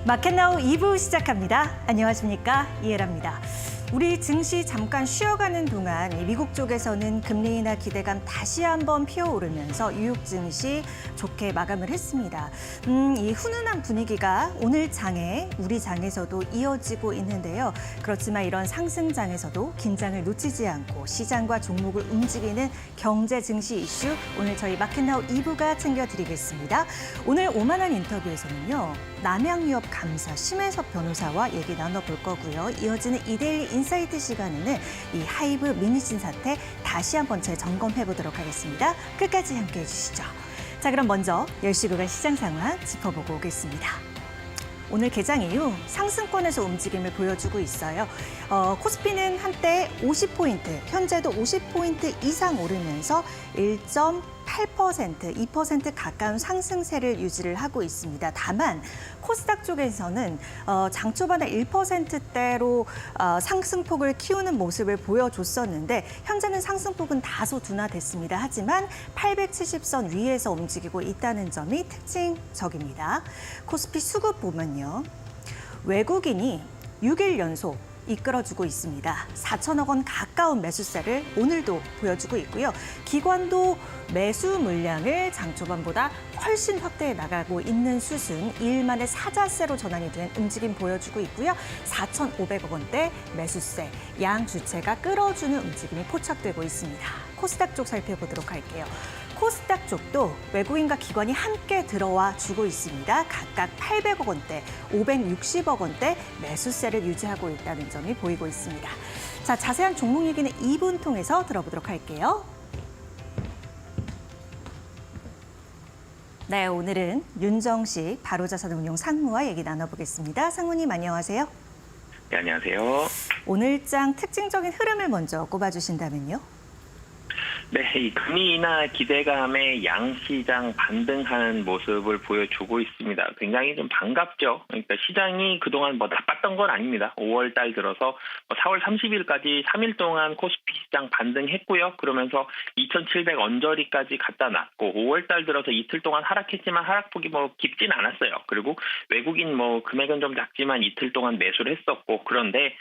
마켓나우 2부 시작합니다. 안녕하십니까? 이혜라입니다. 우리 증시 잠깐 쉬어가는 동안 미국 쪽에서는 금리 인하 기대감 다시 한번 피어오르면서 뉴욕 증시 좋게 마감을 했습니다. 이 훈훈한 분위기가 오늘 장에 우리 장에서도 이어지고 있는데요. 그렇지만 이런 상승장에서도 긴장을 놓치지 않고 시장과 종목을 움직이는 경제 증시 이슈 오늘 저희 마켓나우 2부가 챙겨드리겠습니다. 오늘 오만한 인터뷰에서는요. 남양유업 감사 심혜섭 변호사와 얘기 나눠볼 거고요. 이어지는 이데일리 인사이트 시간에는 이 하이브 미니진 사태 다시 한번 재점검해 보도록 하겠습니다. 끝까지 함께해 주시죠. 자, 그럼 먼저 10시 구간 시장 상황 짚어보고 오겠습니다. 오늘 개장 이후 상승권에서 움직임을 보여주고 있어요. 코스피는 한때 50포인트, 현재도 50포인트 이상 오르면서 1.8%, 2% 가까운 상승세를 유지를 하고 있습니다. 다만 코스닥 쪽에서는 장 초반에 1%대로 상승폭을 키우는 모습을 보여줬었는데 현재는 상승폭은 다소 둔화됐습니다. 하지만 870선 위에서 움직이고 있다는 점이 특징적입니다. 코스피 수급 보면요. 외국인이 6일 연속 이끌어주고 있습니다. 4천억 원 가까운 매수세를 오늘도 보여주고 있고요. 기관도 매수 물량을 장 초반보다 훨씬 확대해 나가고 있는 수순 2일 만에 사자세로 전환이 된 움직임 보여주고 있고요. 4,500억 원대 매수세, 양 주체가 끌어주는 움직임이 포착되고 있습니다. 코스닥 쪽 살펴보도록 할게요. 코스닥 쪽도 외국인과 기관이 함께 들어와 주고 있습니다. 각각 800억 원대, 560억 원대 매수세를 유지하고 있다는 점이 보이고 있습니다. 자, 자세한 종목 얘기는 2분 통해서 들어보도록 할게요. 네, 오늘은 윤정식 바로자산운용 상무와 얘기 나눠보겠습니다. 상무님 안녕하세요. 네, 안녕하세요. 오늘장 특징적인 흐름을 먼저 꼽아주신다면요. 네, 이 금리 인하 기대감에 양시장 반등하는 모습을 보여주고 있습니다. 굉장히 좀 반갑죠. 그러니까 시장이 그동안 뭐 나빴던 건 아닙니다. 5월 달 들어서 4월 30일까지 3일 동안 코스피 시장 반등했고요. 그러면서 2,700 언저리까지 갖다 놨고 5월 달 들어서 이틀 동안 하락했지만 하락폭이 뭐 깊진 않았어요. 그리고 외국인 뭐 금액은 좀 작지만 이틀 동안 매수를 했었고 그런데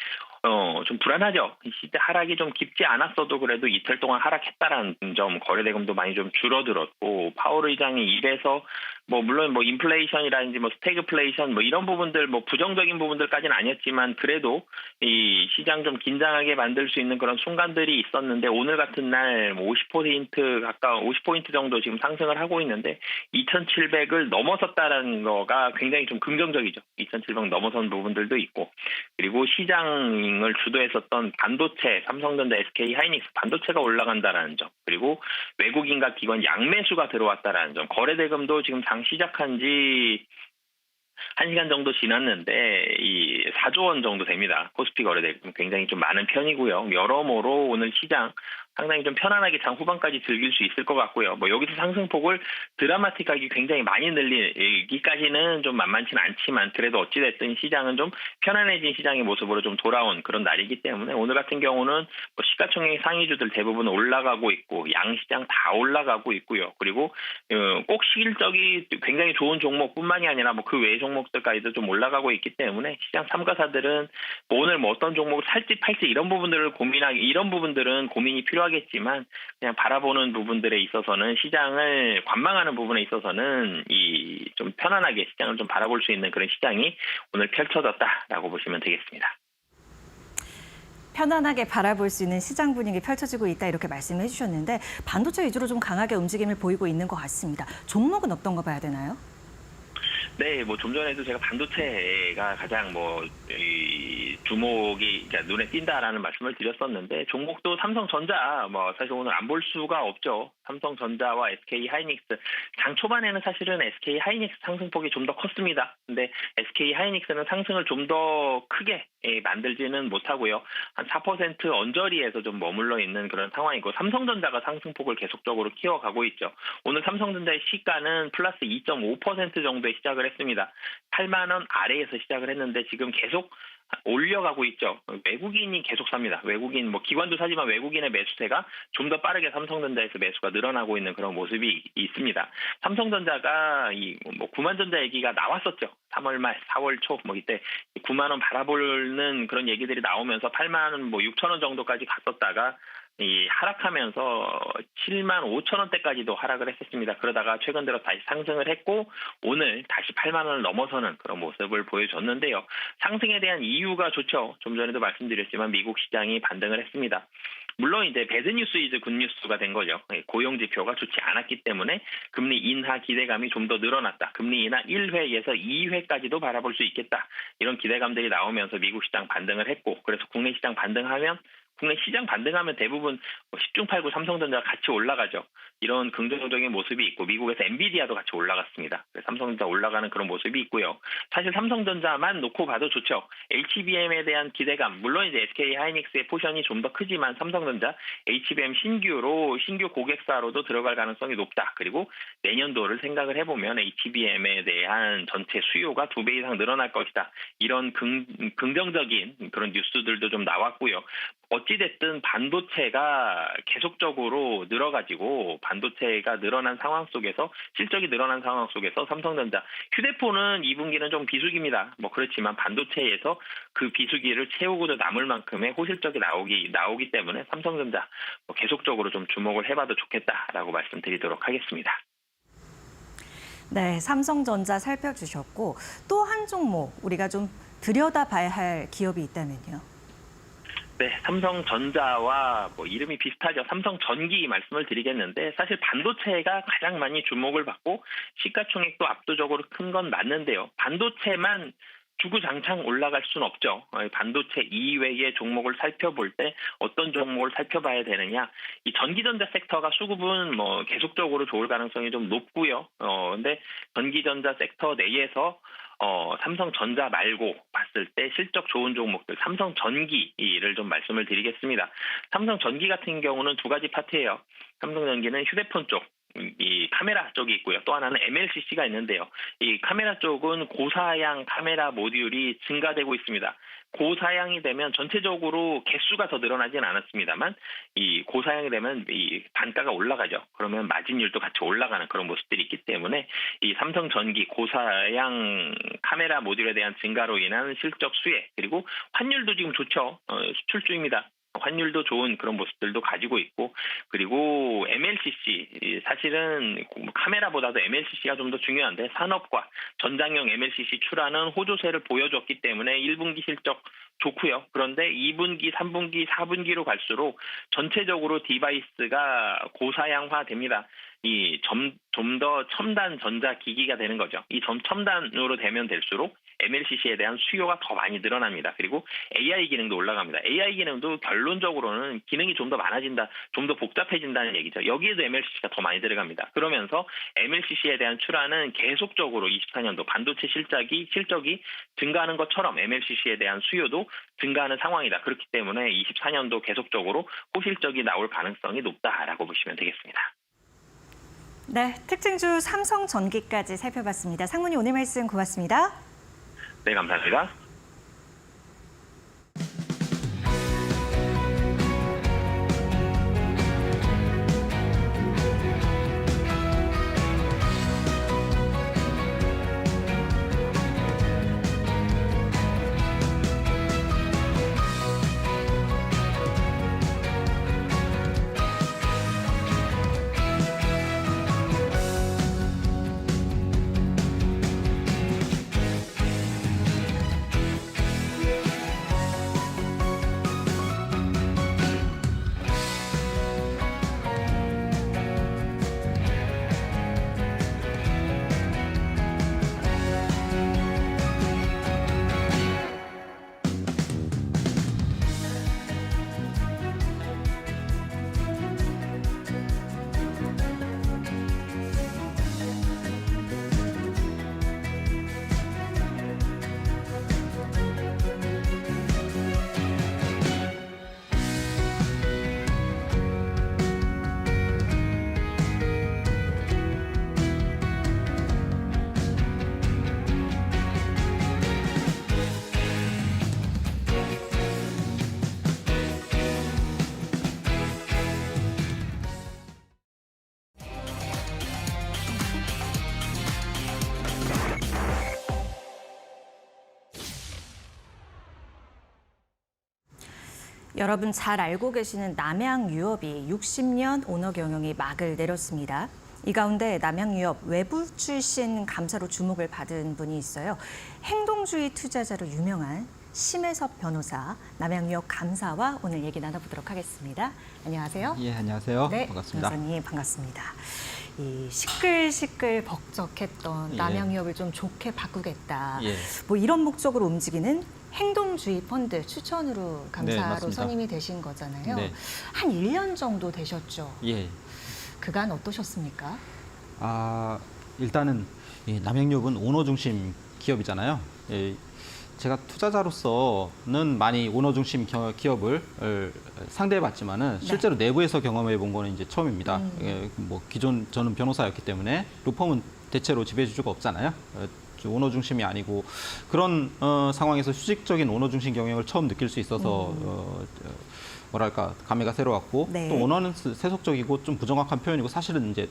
좀 불안하죠. 시대 하락이 좀 깊지 않았어도 그래도 이틀 동안 하락했다라는 점, 거래대금도 많이 좀 줄어들었고, 파월 의장의 입에서 물론 인플레이션이라든지 스태그플레이션 이런 부분들 부정적인 부분들까지는 아니었지만 그래도 이 시장 좀 긴장하게 만들 수 있는 그런 순간들이 있었는데 오늘 같은 날 50% 가까운 50포인트 정도 지금 상승을 하고 있는데 2,700을 넘어섰다라는 거가 굉장히 좀 긍정적이죠. 2,700 넘어선 부분들도 있고 그리고 시장을 주도했었던 반도체, 삼성전자, SK 하이닉스 반도체가 올라간다라는 점 그리고 외국인과 기관 양매수가 들어왔다라는 점 거래대금도 지금 장 시작한 지 1시간 정도 지났는데 이 4조 원 정도 됩니다. 코스피 거래대금 굉장히 좀 많은 편이고요. 여러모로 오늘 시장 상당히 좀 편안하게 장 후반까지 즐길 수 있을 것 같고요. 여기서 상승폭을 드라마틱하게 굉장히 많이 늘리기까지는 좀 만만치는 않지만 그래도 어찌됐든 시장은 좀 편안해진 시장의 모습으로 좀 돌아온 그런 날이기 때문에 오늘 같은 경우는 시가총액 상위주들 대부분 올라가고 있고 양시장 다 올라가고 있고요. 그리고 꼭 실적이 굉장히 좋은 종목뿐만이 아니라 그 외의 종목들까지도 좀 올라가고 있기 때문에 시장 참가자들은 오늘 어떤 종목을 살지 팔지 이런 부분들은 고민이 필요하겠지만 그냥 바라보는 부분들에 있어서는 시장을 관망하는 부분에 있어서는 이 좀 편안하게 시장을 좀 바라볼 수 있는 그런 시장이 오늘 펼쳐졌다라고 보시면 되겠습니다. 편안하게 바라볼 수 있는 시장 분위기 펼쳐지고 있다 이렇게 말씀해 주셨는데 반도체 위주로 좀 강하게 움직임을 보이고 있는 것 같습니다. 종목은 어떤 거 봐야 되나요? 네, 좀 전에도 제가 반도체가 가장 주목이 눈에 띈다라는 말씀을 드렸었는데 종목도 삼성전자 사실 오늘 안 볼 수가 없죠. 삼성전자와 SK 하이닉스 장 초반에는 사실은 SK 하이닉스 상승폭이 좀 더 컸습니다. 근데 SK 하이닉스는 상승을 좀 더 크게 만들지는 못하고요. 한 4% 언저리에서 좀 머물러 있는 그런 상황이고 삼성전자가 상승폭을 계속적으로 키워가고 있죠. 오늘 삼성전자의 시가는 플러스 2.5% 정도에 시작을 했습니다. 8만 원 아래에서 시작을 했는데 지금 계속 올려가고 있죠. 외국인이 계속 삽니다. 외국인 기관도 사지만 외국인의 매수세가 좀 더 빠르게 삼성전자에서 매수가 늘어나고 있는 그런 모습이 있습니다. 삼성전자가 9만 전자 얘기가 나왔었죠. 3월 말, 4월 초 이때 9만 원 바라보는 그런 얘기들이 나오면서 8만 6천 원 정도까지 갔었다가 하락하면서 7만 5천 원대까지도 하락을 했었습니다. 그러다가 최근 들어 다시 상승을 했고 오늘 다시 8만 원을 넘어서는 그런 모습을 보여줬는데요. 상승에 대한 이유가 좋죠. 좀 전에도 말씀드렸지만 미국 시장이 반등을 했습니다. 물론 이제 배드 뉴스 이즈 굿 뉴스가 된 거죠. 고용 지표가 좋지 않았기 때문에 금리 인하 기대감이 좀 더 늘어났다. 금리 인하 1회에서 2회까지도 바라볼 수 있겠다. 이런 기대감들이 나오면서 미국 시장 반등을 했고 그래서 국내 시장 반등하면 대부분 10중 8구 삼성전자가 같이 올라가죠. 이런 긍정적인 모습이 있고 미국에서 엔비디아도 같이 올라갔습니다. 삼성전자 올라가는 그런 모습이 있고요. 사실 삼성전자만 놓고 봐도 좋죠. HBM에 대한 기대감, 물론 이제 SK 하이닉스의 포션이 좀 더 크지만 삼성전자 HBM 신규 고객사로도 들어갈 가능성이 높다. 그리고 내년도를 생각을 해보면 HBM에 대한 전체 수요가 2배 이상 늘어날 것이다. 이런 긍정적인 그런 뉴스들도 좀 나왔고요. 어찌됐든 반도체가 계속적으로 늘어가지고 반도체가 늘어난 상황 속에서 실적이 늘어난 상황 속에서 삼성전자 휴대폰은 2분기는 좀 비수기입니다. 그렇지만 반도체에서 그 비수기를 채우고도 남을 만큼의 호실적이 나오기 때문에 삼성전자 계속적으로 좀 주목을 해봐도 좋겠다라고 말씀드리도록 하겠습니다. 네, 삼성전자 살펴주셨고 또 한 종목 우리가 좀 들여다봐야 할 기업이 있다면요. 네, 삼성전자와 이름이 비슷하죠. 삼성전기 말씀을 드리겠는데 사실 반도체가 가장 많이 주목을 받고 시가총액도 압도적으로 큰 건 맞는데요. 반도체만 주구장창 올라갈 수는 없죠. 반도체 이외의 종목을 살펴볼 때 어떤 종목을 살펴봐야 되느냐. 이 전기전자 섹터가 수급은 계속적으로 좋을 가능성이 좀 높고요. 근데 전기전자 섹터 내에서 삼성전자 말고 봤을 때 실적 좋은 종목들 삼성전기를 좀 말씀을 드리겠습니다. 삼성전기 같은 경우는 두 가지 파트예요. 삼성전기는 휴대폰 쪽, 이 카메라 쪽이 있고요. 또 하나는 MLCC가 있는데요. 이 카메라 쪽은 고사양 카메라 모듈이 증가되고 있습니다. 고사양이 되면 전체적으로 개수가 더 늘어나진 않았습니다만 이 고사양이 되면 이 단가가 올라가죠. 그러면 마진율도 같이 올라가는 그런 모습들이 있기 때문에 이 삼성전기 고사양 카메라 모듈에 대한 증가로 인한 실적 수혜 그리고 환율도 지금 좋죠. 수출주입니다. 환율도 좋은 그런 모습들도 가지고 있고 그리고 MLCC 사실은 카메라보다도 MLCC가 좀 더 중요한데 산업과 전장용 MLCC 출하는 호조세를 보여줬기 때문에 1분기 실적 좋고요. 그런데 2분기, 3분기, 4분기로 갈수록 전체적으로 디바이스가 고사양화됩니다. 이 좀 더 첨단 전자기기가 되는 거죠. 이 첨단으로 되면 될수록 MLCC에 대한 수요가 더 많이 늘어납니다. 그리고 AI 기능도 올라갑니다. AI 기능도 결론적으로는 기능이 좀 더 많아진다, 좀 더 복잡해진다는 얘기죠. 여기에도 MLCC가 더 많이 들어갑니다. 그러면서 MLCC에 대한 출하는 계속적으로 24년도 반도체 실적이 증가하는 것처럼 MLCC에 대한 수요도 증가하는 상황이다. 그렇기 때문에 24년도 계속적으로 호실적이 나올 가능성이 높다라고 보시면 되겠습니다. 네, 특징주 삼성전기까지 살펴봤습니다. 상무님 오늘 말씀 고맙습니다. 네, 감사합니다. 여러분 잘 알고 계시는 남양유업이 60년 오너 경영이 막을 내렸습니다. 이 가운데 남양유업 외부 출신 감사로 주목을 받은 분이 있어요. 행동주의 투자자로 유명한 심혜섭 변호사, 남양유업 감사와 오늘 얘기 나눠보도록 하겠습니다. 안녕하세요. 예, 안녕하세요. 네, 반갑습니다. 변호사님 반갑습니다. 이 시끌시끌 벅적했던 예. 남양유업을 좀 좋게 바꾸겠다. 예. 뭐 이런 목적으로 움직이는 행동주의 펀드 추천으로 네, 감사로 맞습니다. 선임이 되신 거잖아요. 네. 한 1년 정도 되셨죠. 예. 그간 어떠셨습니까? 일단은 남양유업은 오너 중심 기업이잖아요. 예, 제가 투자자로서는 많이 오너 중심 기업을 상대해봤지만은 실제로 내부에서 경험해 본 거는 이제 처음입니다. 예, 뭐 기존 저는 변호사였기 때문에 로펌은 대체로 지배주주가 없잖아요. 오너 중심이 아니고 그런 상황에서 수직적인 오너 중심 경영을 처음 느낄 수 있어서 뭐랄까 감회가 새로웠고 네. 또 오너는 세속적이고 좀 부정확한 표현이고 사실은 이제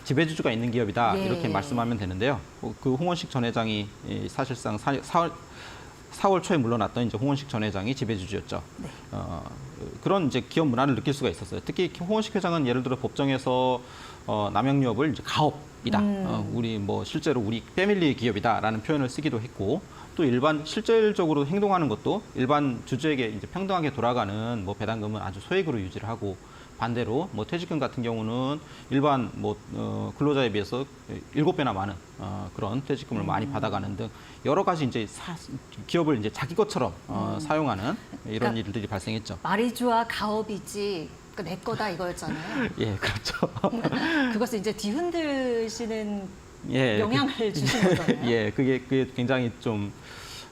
지배주주가 있는 기업이다 예. 이렇게 말씀하면 되는데요. 그 홍원식 전 회장이 사실상 4월 초에 물러났던 이제 홍원식 전 회장이 지배주주였죠. 네. 그런 이제 기업 문화를 느낄 수가 있었어요. 특히 홍원식 회장은 예를 들어 법정에서 남양유업을 이제 가업이다. 우리 뭐 실제로 우리 패밀리 기업이다라는 표현을 쓰기도 했고 또 일반 실질적으로 행동하는 것도 일반 주주에게 이제 평등하게 돌아가는 뭐 배당금은 아주 소액으로 유지를 하고 반대로 뭐 퇴직금 같은 경우는 일반 뭐 근로자에 비해서 7배나 많은 그런 퇴직금을 많이 받아가는 등 여러 가지 이제 기업을 이제 자기 것처럼 사용하는 이런 그러니까 일들이 발생했죠. 말이 좋아 가업이지 내 거다 이거였잖아요. 예, 그렇죠. 그것을 이제 뒤흔드시는 예, 영향을 주신 거잖아요. 예, 그게 굉장히 좀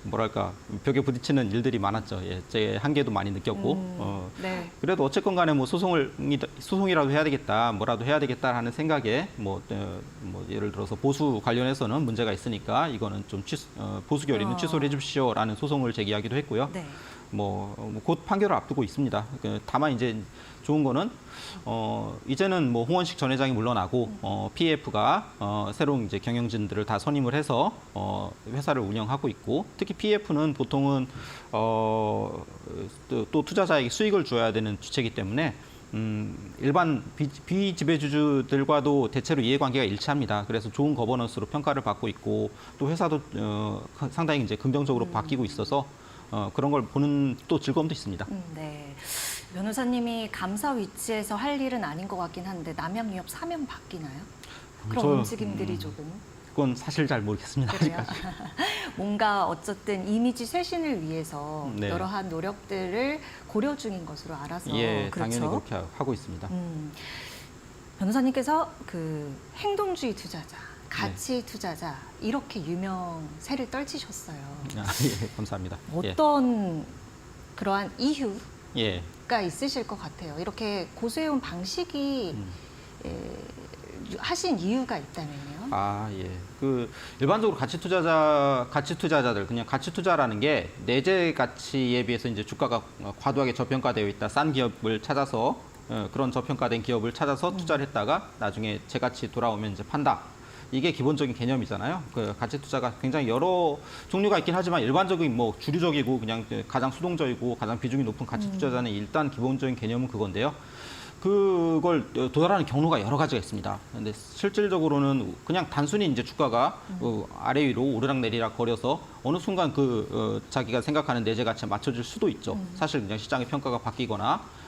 뭐랄까 벽에 부딪히는 일들이 많았죠. 예, 제 한계도 많이 느꼈고. 네. 그래도 어쨌건 간에 뭐 소송이라도 해야 되겠다, 뭐라도 해야 되겠다 하는 생각에 뭐 예를 들어서 보수 관련해서는 문제가 있으니까 이거는 좀 보수 결의는 취소를 해주십시오라는 소송을 제기하기도 했고요. 네. 곧 판결을 앞두고 있습니다. 다만 이제 좋은 거는 이제는 뭐 홍원식 전 회장이 물러나고 PF가 새로운 이제 경영진들을 다 선임을 해서 회사를 운영하고 있고 특히 PF는 보통은 또 투자자에게 수익을 줘야 되는 주체이기 때문에 일반 비지배주주들과도 대체로 이해관계가 일치합니다. 그래서 좋은 거버넌스로 평가를 받고 있고 또 회사도 상당히 이제 긍정적으로 바뀌고 있어서 그런 걸 보는 또 즐거움도 있습니다. 네. 변호사님이 감사 위치에서 할 일은 아닌 것 같긴 한데 남양유업 사면 바뀌나요? 그런 움직임들이 조금. 그건 사실 잘 모르겠습니다. 그래요? 아직까지. 뭔가 어쨌든 이미지 쇄신을 위해서 네. 여러한 노력들을 고려 중인 것으로 알아서 예, 그렇죠. 당연히 그렇게 하고 있습니다. 변호사님께서 그 행동주의 투자자, 가치 투자자 이렇게 유명세를 떨치셨어요. 예, 감사합니다. 어떤 그러한 이유가 예. 있으실 것 같아요. 이렇게 고수해온 방식이 하신 이유가 있다면요. 예. 일반적으로 가치 투자자들 그냥 가치 투자라는 게 내재 가치에 비해서 이제 주가가 과도하게 저평가되어 있다. 싼 기업을 찾아서 그런 저평가된 기업을 찾아서 투자를 했다가 나중에 제 가치 돌아오면 이제 판다. 이게 기본적인 개념이잖아요. 그 가치 투자가 굉장히 여러 종류가 있긴 하지만 일반적인 뭐 주류적이고 그냥 가장 수동적이고 가장 비중이 높은 가치 투자자는 일단 기본적인 개념은 그건데요. 그걸 도달하는 경로가 여러 가지가 있습니다. 근데 실질적으로는 그냥 단순히 이제 주가가 아래 위로 오르락내리락 거려서 어느 순간 자기가 생각하는 내재 가치에 맞춰질 수도 있죠. 사실 그냥 시장의 평가가 바뀌거나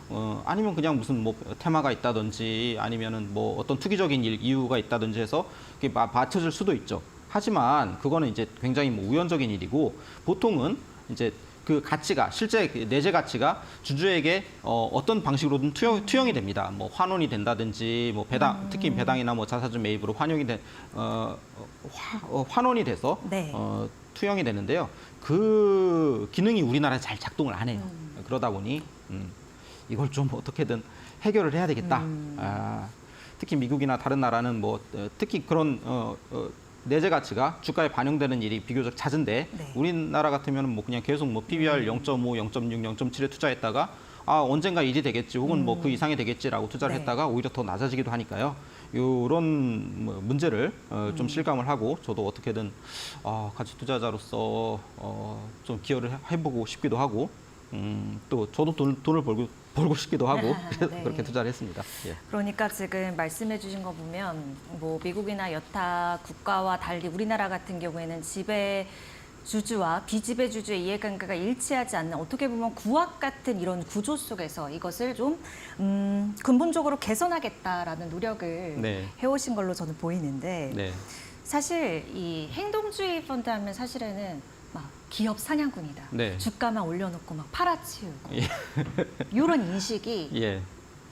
아니면 그냥 무슨 뭐 테마가 있다든지 아니면은 뭐 어떤 투기적인 이유가 있다든지 해서 그게 맞춰질 수도 있죠. 하지만 그거는 이제 굉장히 뭐 우연적인 일이고 보통은 이제 그 가치가 실제 내재 가치가 주주에게 어떤 방식으로든 투영이 됩니다. 뭐 환원이 된다든지 뭐 배당 특히 배당이나 뭐 자사주 매입으로 환원이 돼서 네. 투영이 되는데요. 그 기능이 우리나라에 잘 작동을 안 해요. 그러다 보니 이걸 좀 어떻게든 해결을 해야 되겠다. 특히 미국이나 다른 나라는 뭐 특히 그런 내재 가치가 주가에 반영되는 일이 비교적 잦은데 네. 우리나라 같으면 뭐 그냥 계속 뭐 PBR 0.5, 0.6, 0.7에 투자했다가 언젠가 일이 되겠지 혹은 뭐 그 이상이 되겠지라고 투자를 네. 했다가 오히려 더 낮아지기도 하니까요. 이런 문제를 좀 실감을 하고 저도 어떻게든 가치 투자자로서 좀 기여를 해보고 싶기도 하고 또 저도 돈을 벌고 싶기도 하고 그래서 네. 그렇게 투자를 했습니다. 예. 그러니까 지금 말씀해 주신 거 보면 뭐 미국이나 여타 국가와 달리 우리나라 같은 경우에는 지배주주와 비지배주주의 이해관계가 일치하지 않는 어떻게 보면 구악 같은 이런 구조 속에서 이것을 좀 근본적으로 개선하겠다라는 노력을 네. 해오신 걸로 저는 보이는데 네. 사실 이 행동주의 펀드 하면 사실은 막 기업 사냥꾼이다. 네. 주가만 올려놓고 막 팔아치우고 예. 이런 인식이 예.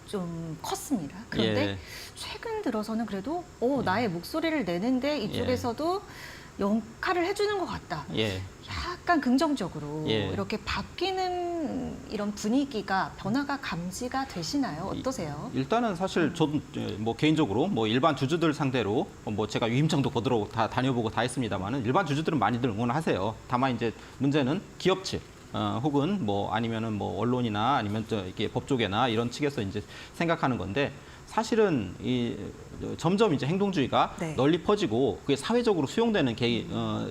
좀 컸습니다. 그런데 예. 최근 들어서는 그래도 나의 목소리를 내는데 이쪽에서도 역할을 해주는 것 같다. 예. 약간 긍정적으로 예. 이렇게 바뀌는 이런 분위기가 변화가 감지가 되시나요? 어떠세요? 일단은 사실 저도 뭐 개인적으로 뭐 일반 주주들 상대로 뭐 제가 위임장도 거들어 다 다녀보고 다 했습니다만은 일반 주주들은 많이들 응원하세요. 다만 이제 문제는 기업 측 혹은 뭐 아니면은 뭐 언론이나 아니면 이게 법조계나 이런 측에서 이제 생각하는 건데 사실은 이 점점 이제 행동주의가 네. 널리 퍼지고 그게 사회적으로 수용되는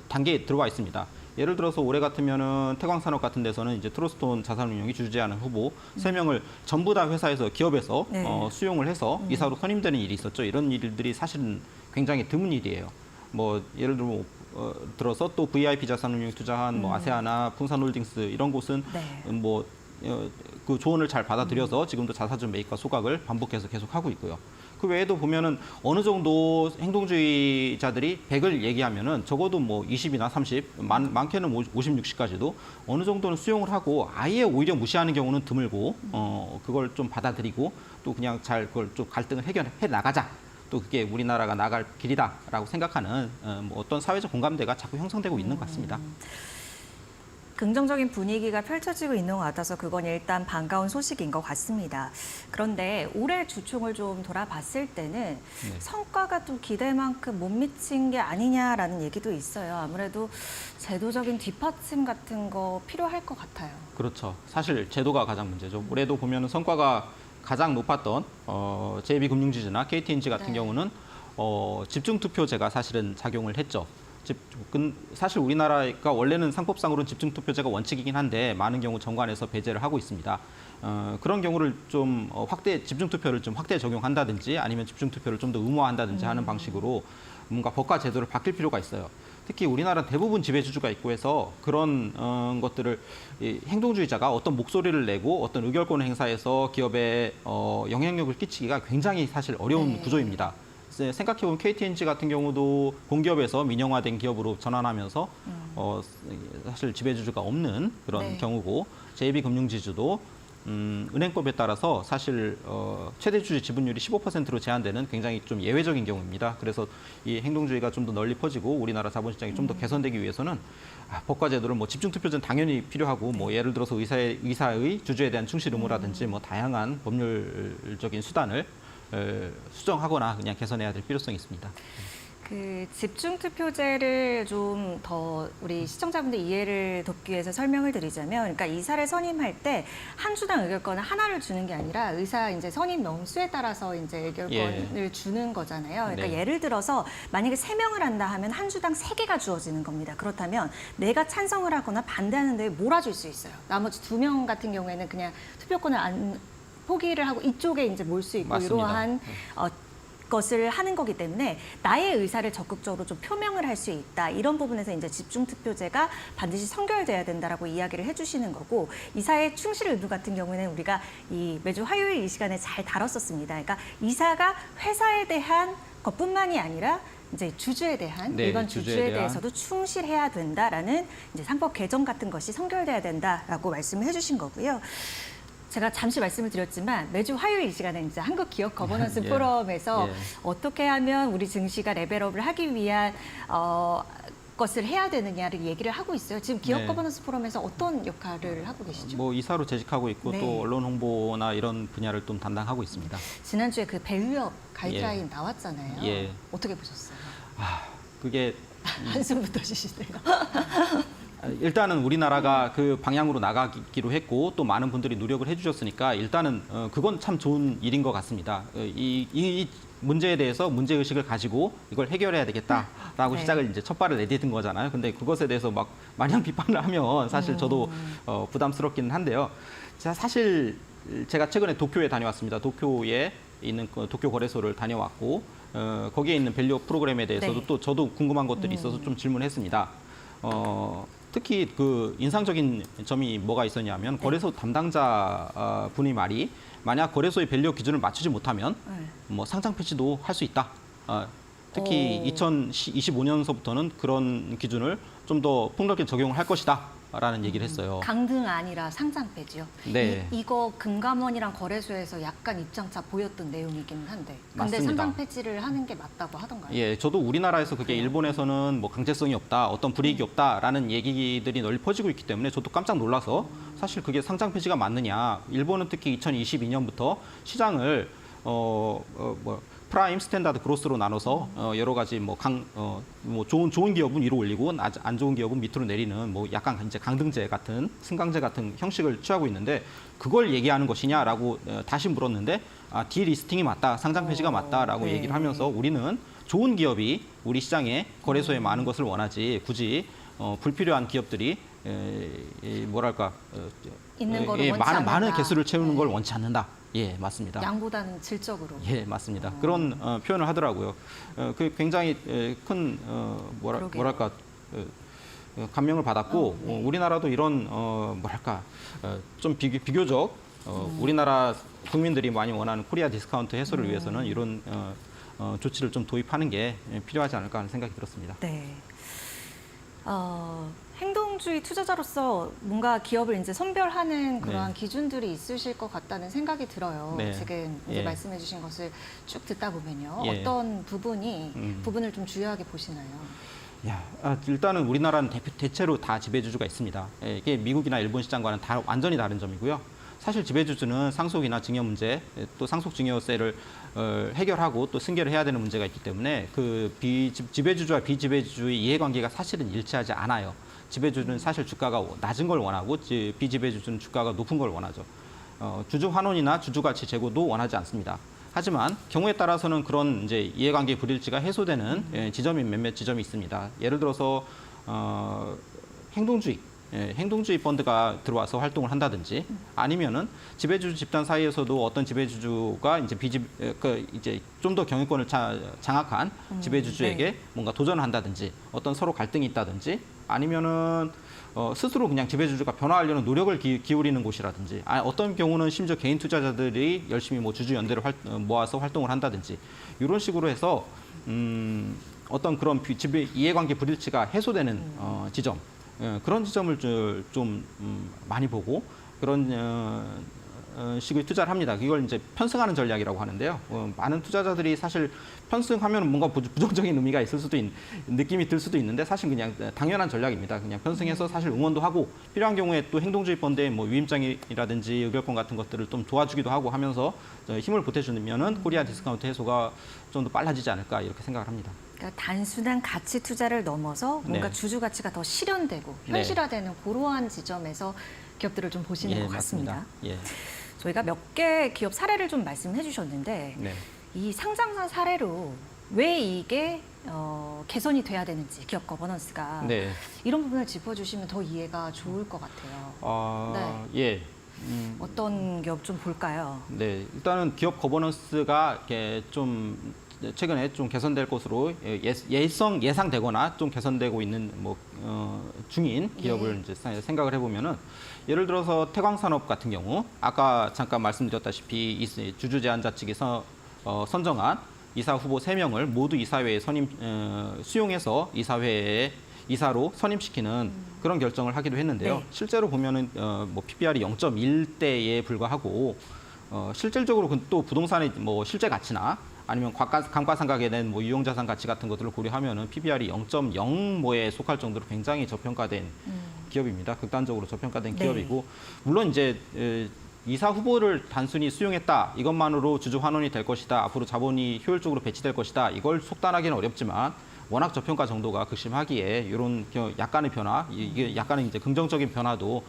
단계에 들어와 있습니다. 예를 들어서 올해 같으면은 태광산업 같은 데서는 이제 트러스톤 자산운용이 주재하는 후보 3명을 전부 다 회사에서 기업에서 네. 수용을 해서 이사로 선임되는 일이 있었죠. 이런 일들이 사실은 굉장히 드문 일이에요. 뭐 예를 들어서 또 VIP 자산운용에 투자한 뭐 아세아나 풍산홀딩스 이런 곳은 네. 뭐 그 조언을 잘 받아들여서 지금도 자사주 매입과 소각을 반복해서 계속 하고 있고요. 그 외에도 보면은 어느 정도 행동주의자들이 100을 얘기하면은 적어도 뭐 20이나 30, 많게는 50, 60까지도 어느 정도는 수용을 하고 아예 오히려 무시하는 경우는 드물고 그걸 좀 받아들이고 또 그냥 잘 그걸 좀 갈등을 해결해 나가자. 또 그게 우리나라가 나갈 길이다라고 생각하는 뭐 어떤 사회적 공감대가 자꾸 형성되고 있는 것 같습니다. 긍정적인 분위기가 펼쳐지고 있는 것 같아서 그건 일단 반가운 소식인 것 같습니다. 그런데 올해 주총을 좀 돌아봤을 때는 성과가 좀 기대만큼 못 미친 게 아니냐라는 얘기도 있어요. 아무래도 제도적인 뒷받침 같은 거 필요할 것 같아요. 그렇죠. 사실 제도가 가장 문제죠. 올해도 보면 성과가 가장 높았던 JB금융지주나 KTNG 같은 네. 경우는 집중투표제가 사실은 작용을 했죠. 사실 우리나라가 원래는 상법상으로는 집중투표제가 원칙이긴 한데 많은 경우 정관에서 배제를 하고 있습니다. 그런 경우를 좀 집중투표를 좀 확대 적용한다든지 아니면 집중투표를 좀 더 의무화한다든지 하는 방식으로 뭔가 법과 제도를 바뀔 필요가 있어요. 특히 우리나라 대부분 지배주주가 있고 해서 그런 것들을 행동주의자가 어떤 목소리를 내고 어떤 의결권을 행사해서 기업에 영향력을 끼치기가 굉장히 사실 어려운 네. 구조입니다. 생각해보면 KTNG 같은 경우도 공기업에서 민영화된 기업으로 전환하면서 사실 지배주주가 없는 그런 네. 경우고 JB금융지주도 은행법에 따라서 사실 최대 주주 지분율이 15%로 제한되는 굉장히 좀 예외적인 경우입니다. 그래서 이 행동주의가 좀 더 널리 퍼지고 우리나라 자본시장이 좀 더 개선되기 위해서는 법과 제도를 뭐 집중투표제는 당연히 필요하고 뭐 예를 들어서 의사의 주주에 대한 충실 의무라든지 뭐 다양한 법률적인 수단을 수정하거나 그냥 개선해야 될 필요성이 있습니다. 그 집중투표제를 좀 더 우리 시청자분들 이해를 돕기 위해서 설명을 드리자면, 그러니까 이사를 선임할 때 한 주당 의결권을 하나를 주는 게 아니라 의사 이제 선임 명수에 따라서 이제 의결권을 주는 거잖아요. 그러니까 네. 예를 들어서 만약에 3명을 한다 하면 한 주당 3개가 주어지는 겁니다. 그렇다면 내가 찬성을 하거나 반대하는데 몰아줄 수 있어요. 나머지 2명 같은 경우에는 그냥 투표권을 포기를 하고 이쪽에 이제 몰 수 있고 맞습니다. 이러한 것을 하는 거기 때문에 나의 의사를 적극적으로 좀 표명을 할 수 있다. 이런 부분에서 이제 집중투표제가 반드시 선결돼야 된다라고 이야기를 해주시는 거고, 이사의 충실 의무 같은 경우에는 우리가 이 매주 화요일 이 시간에 잘 다뤘었습니다. 그러니까 이사가 회사에 대한 것뿐만이 아니라 이제 주주에 대한 네, 일반 주주에 주주에 대한. 대해서도 충실해야 된다라는 이제 상법 개정 같은 것이 선결돼야 된다라고 말씀을 해주신 거고요. 제가 잠시 말씀을 드렸지만 매주 화요일 이 시간에 이제 한국 기업 거버넌스 예. 포럼에서 예. 어떻게 하면 우리 증시가 레벨업을 하기 위한 것을 해야 되느냐를 얘기를 하고 있어요. 지금 기업 네. 거버넌스 포럼에서 어떤 역할을 하고 계시죠? 뭐 이사로 재직하고 있고 네. 또 언론 홍보나 이런 분야를 좀 담당하고 있습니다. 지난주에 그 밸류업 가이드라인 나왔잖아요. 예. 어떻게 보셨어요? 그게 한숨부터 쉬시네요. 일단은 우리나라가 그 방향으로 나가기로 했고 또 많은 분들이 노력을 해주셨으니까 일단은 그건 참 좋은 일인 것 같습니다. 이 문제에 대해서 문제 의식을 가지고 이걸 해결해야 되겠다라고 네. 시작을 이제 첫 발을 내딛은 거잖아요. 근데 그것에 대해서 막 마냥 비판을 하면 사실 저도 부담스럽기는 한데요. 자, 사실 제가 최근에 도쿄에 다녀왔습니다. 도쿄에 있는 그 도쿄 거래소를 다녀왔고 거기에 있는 밸류 프로그램에 대해서도 네. 또 저도 궁금한 것들이 있어서 좀 질문했습니다. 특히 그 인상적인 점이 뭐가 있었냐면 거래소 담당자 분의 말이 만약 거래소의 밸류 기준을 맞추지 못하면 네. 뭐 상장 폐지도 할 수 있다. 특히 2025년서부터는 그런 기준을 좀 더 폭넓게 적용을 할 것이다라는 얘기를 했어요. 강등 아니라 상장 폐지요. 네. 이거 금감원이랑 거래소에서 약간 입장차 보였던 내용이긴 한데. 근데 맞습니다. 상장 폐지를 하는 게 맞다고 하던가요? 예, 저도 우리나라에서 그게 일본에서는 뭐 강제성이 없다, 어떤 불이익이 없다라는 얘기들이 널리 퍼지고 있기 때문에 저도 깜짝 놀라서 사실 그게 상장 폐지가 맞느냐. 일본은 특히 2022년부터 시장을 프라임, 스탠다드, 그로스로 나눠서 여러 가지 뭐 좋은 기업은 위로 올리고 안 좋은 기업은 밑으로 내리는 뭐 약간 이제 강등제 같은 승강제 같은 형식을 취하고 있는데 그걸 얘기하는 것이냐라고 다시 물었는데 디리스팅이 맞다, 상장 폐지가 맞다라고 네. 얘기를 하면서 우리는 좋은 기업이 우리 시장에 거래소에 많은 것을 원하지 굳이 불필요한 기업들이 뭐랄까 있는 거를 원치 많은 않는다. 개수를 채우는 네. 걸 원치 않는다. 예, 맞습니다. 양보다는 질적으로. 예, 맞습니다. 그런 표현을 하더라고요. 그 굉장히 큰 그러게요. 뭐랄까 감명을 받았고 네. 우리나라도 이런 뭐랄까 좀 비교적 우리나라 국민들이 많이 원하는 코리아 디스카운트 해소를 위해서는 이런 조치를 좀 도입하는 게 필요하지 않을까 하는 생각이 들었습니다. 네. 행동주의 투자자로서 뭔가 기업을 이제 선별하는 그러한 기준들이 있으실 것 같다는 생각이 들어요. 네. 지금 이제 예. 말씀해주신 것을 쭉 듣다 보면요, 예. 어떤 부분을 좀 주요하게 보시나요? 일단은 우리나라는 대체로 다 지배주주가 있습니다. 예, 이게 미국이나 일본 시장과는 완전히 다른 점이고요. 사실 지배주주는 상속이나 증여 문제, 또 상속 증여세를 해결하고 또 승계를 해야 되는 문제가 있기 때문에 그 지배주주와 비지배주주의 이해관계가 사실은 일치하지 않아요. 지배주주는 사실 주가가 낮은 걸 원하고 비지배주주는 주가가 높은 걸 원하죠. 주주 환원이나 주주 가치 제고도 원하지 않습니다. 하지만 경우에 따라서는 그런 이제 이해관계 불일치가 해소되는 지점이 몇몇 지점이 있습니다. 예를 들어서 행동주의 펀드가 들어와서 활동을 한다든지 아니면은 지배주주 집단 사이에서도 어떤 지배주주가 이제 이제 좀 더 경영권을 장악한 지배주주에게 네. 뭔가 도전을 한다든지 어떤 서로 갈등이 있다든지 아니면은 스스로 그냥 지배주주가 변화하려는 노력을 기울이는 곳이라든지 어떤 경우는 심지어 개인 투자자들이 열심히 뭐 주주연대를 모아서 활동을 한다든지 이런 식으로 해서 어떤 그런 이해관계 불일치가 해소되는 지점 그런 지점을 좀 많이 보고 그런 식의 투자를 합니다. 이걸 이제 편승하는 전략이라고 하는데요. 많은 투자자들이 사실 편승하면 뭔가 부정적인 의미가 있을 수도 느낌이 들 수도 있는데 사실 그냥 당연한 전략입니다. 그냥 편승해서 사실 응원도 하고 필요한 경우에 또 행동주의 펀드의 뭐 위임장이라든지 의결권 같은 것들을 좀 도와주기도 하고 하면서 힘을 보태주면은 코리아 디스카운트 해소가 좀 더 빨라지지 않을까 이렇게 생각을 합니다. 그러니까 단순한 가치 투자를 넘어서 뭔가 네. 주주 가치가 더 실현되고 네. 현실화되는 그러한 지점에서 기업들을 좀 보시는 것 같습니다. 맞습니다. 예. 저희가 몇 개 기업 사례를 좀 말씀해 주셨는데 네. 이 상장사 사례로 왜 이게 개선이 돼야 되는지 기업 거버넌스가 네. 이런 부분을 짚어주시면 더 이해가 좋을 것 같아요. 예. 어떤 기업 좀 볼까요? 네, 일단은 기업 거버넌스가 이렇게 좀 최근에 좀 개선될 것으로 예상되거나 좀 개선되고 있는 중인 기업을 이제 생각을 해보면은 예를 들어서 태광산업 같은 경우 아까 잠깐 말씀드렸다시피 주주 제한자 측에서 선정한 이사 후보 3명을 모두 이사회에 수용해서 이사회에 이사로 선임시키는 그런 결정을 하기도 했는데요. 네. 실제로 보면은 뭐 PBR이 0.1대에 불과하고 실질적으로 또 부동산의 뭐 실제 가치나 아니면 감가상각에 낸 뭐 유용자산 가치 같은 것들을 고려하면은 PBR이 0.0뭐에 속할 정도로 굉장히 저평가된 기업입니다. 극단적으로 저평가된 네. 기업이고 물론 이제 이사 후보를 단순히 수용했다 이것만으로 주주 환원이 될 것이다 앞으로 자본이 효율적으로 배치될 것이다 이걸 속단하기는 어렵지만 워낙 저평가 정도가 극심하기에 이런 약간의 변화, 이게 약간의 이제 긍정적인 변화도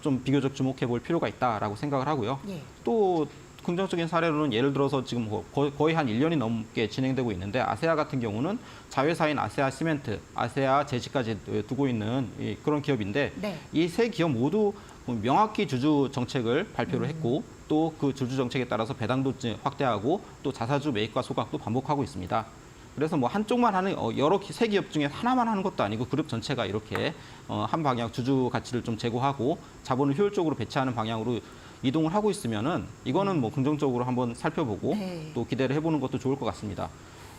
좀 비교적 주목해 볼 필요가 있다라고 생각을 하고요. 예. 또 긍정적인 사례로는 예를 들어서 지금 거의 한 1년이 넘게 진행되고 있는데 아세아 같은 경우는 자회사인 아세아 시멘트, 아세아 제시까지 두고 있는 그런 기업인데 네. 이 세 기업 모두 명확히 주주 정책을 발표를 했고 또 그 주주 정책에 따라서 배당도 확대하고 또 자사주 매입과 소각도 반복하고 있습니다. 그래서 뭐 한쪽만 하는 여러 세 기업 중에 하나만 하는 것도 아니고 그룹 전체가 이렇게 한 방향 주주 가치를 좀 제고하고 자본을 효율적으로 배치하는 방향으로 이동을 하고 있으면은 이거는 뭐 긍정적으로 한번 살펴보고 네. 또 기대를 해보는 것도 좋을 것 같습니다.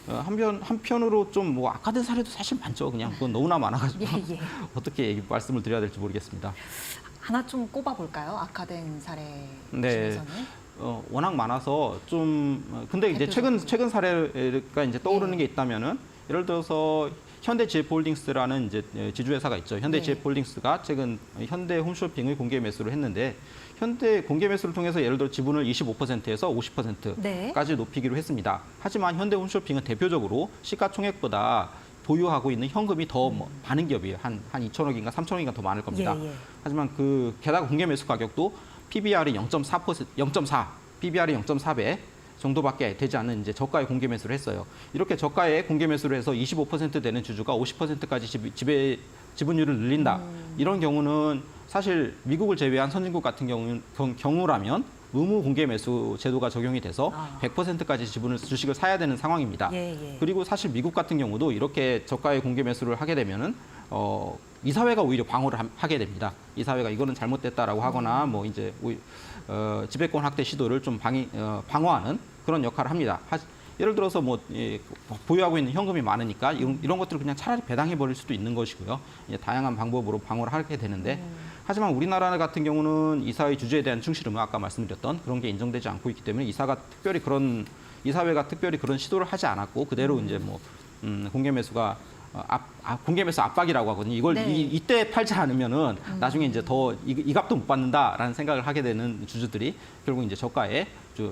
한편으로 좀 뭐 악화된 사례도 사실 많죠. 그냥 그건 너무나 많아가지고 예. 어떻게 말씀을 드려야 될지 모르겠습니다. 하나 좀 꼽아볼까요? 악화된 사례 네. 중에서는. 워낙 많아서 근데 이제 최근 사례가 이제 떠오르는 게 있다면은 예를 들어서 현대GF홀딩스라는 이제 지주회사가 있죠. 현대GF홀딩스가 최근 현대 홈쇼핑의 공개 매수를 했는데 현대 공개 매수를 통해서 예를 들어 지분을 25%에서 50%까지 높이기로 했습니다. 하지만 현대 홈쇼핑은 대표적으로 시가총액보다 보유하고 있는 현금이 더 많은 기업이에요. 한 2천억인가 3천억인가 더 많을 겁니다. 예. 하지만 게다가 공개 매수 가격도 PBR이 0.4, PBR이 0.4배 정도밖에 되지 않는 이제 저가의 공개 매수를 했어요. 이렇게 저가의 공개 매수를 해서 25% 되는 주주가 50%까지 지분율을 늘린다. 이런 경우는 사실 미국을 제외한 선진국 같은 경우라면 의무 공개 매수 제도가 적용이 돼서 100%까지 주식을 사야 되는 상황입니다. 예. 그리고 사실 미국 같은 경우도 이렇게 저가의 공개 매수를 하게 되면은 이사회가 오히려 방어를 하게 됩니다. 이사회가 이거는 잘못됐다라고 하거나 뭐 이제 지배권 확대 시도를 좀 방어하는 그런 역할을 합니다. 예를 들어서 뭐 보유하고 있는 현금이 많으니까 이런 것들을 그냥 차라리 배당해 버릴 수도 있는 것이고요. 다양한 방법으로 방어를 하게 되는데 하지만 우리나라 같은 경우는 이사회 주주에 대한 충실 의무 아까 말씀드렸던 그런 게 인정되지 않고 있기 때문에 이사회가 특별히 그런 시도를 하지 않았고 그대로 이제 뭐 공개 매수가 공개 매수 압박이라고 하거든요. 이걸 네. 이때 팔지 않으면은 나중에 이제 더 이 값도 못 받는다라는 생각을 하게 되는 주주들이 결국 이제 저가에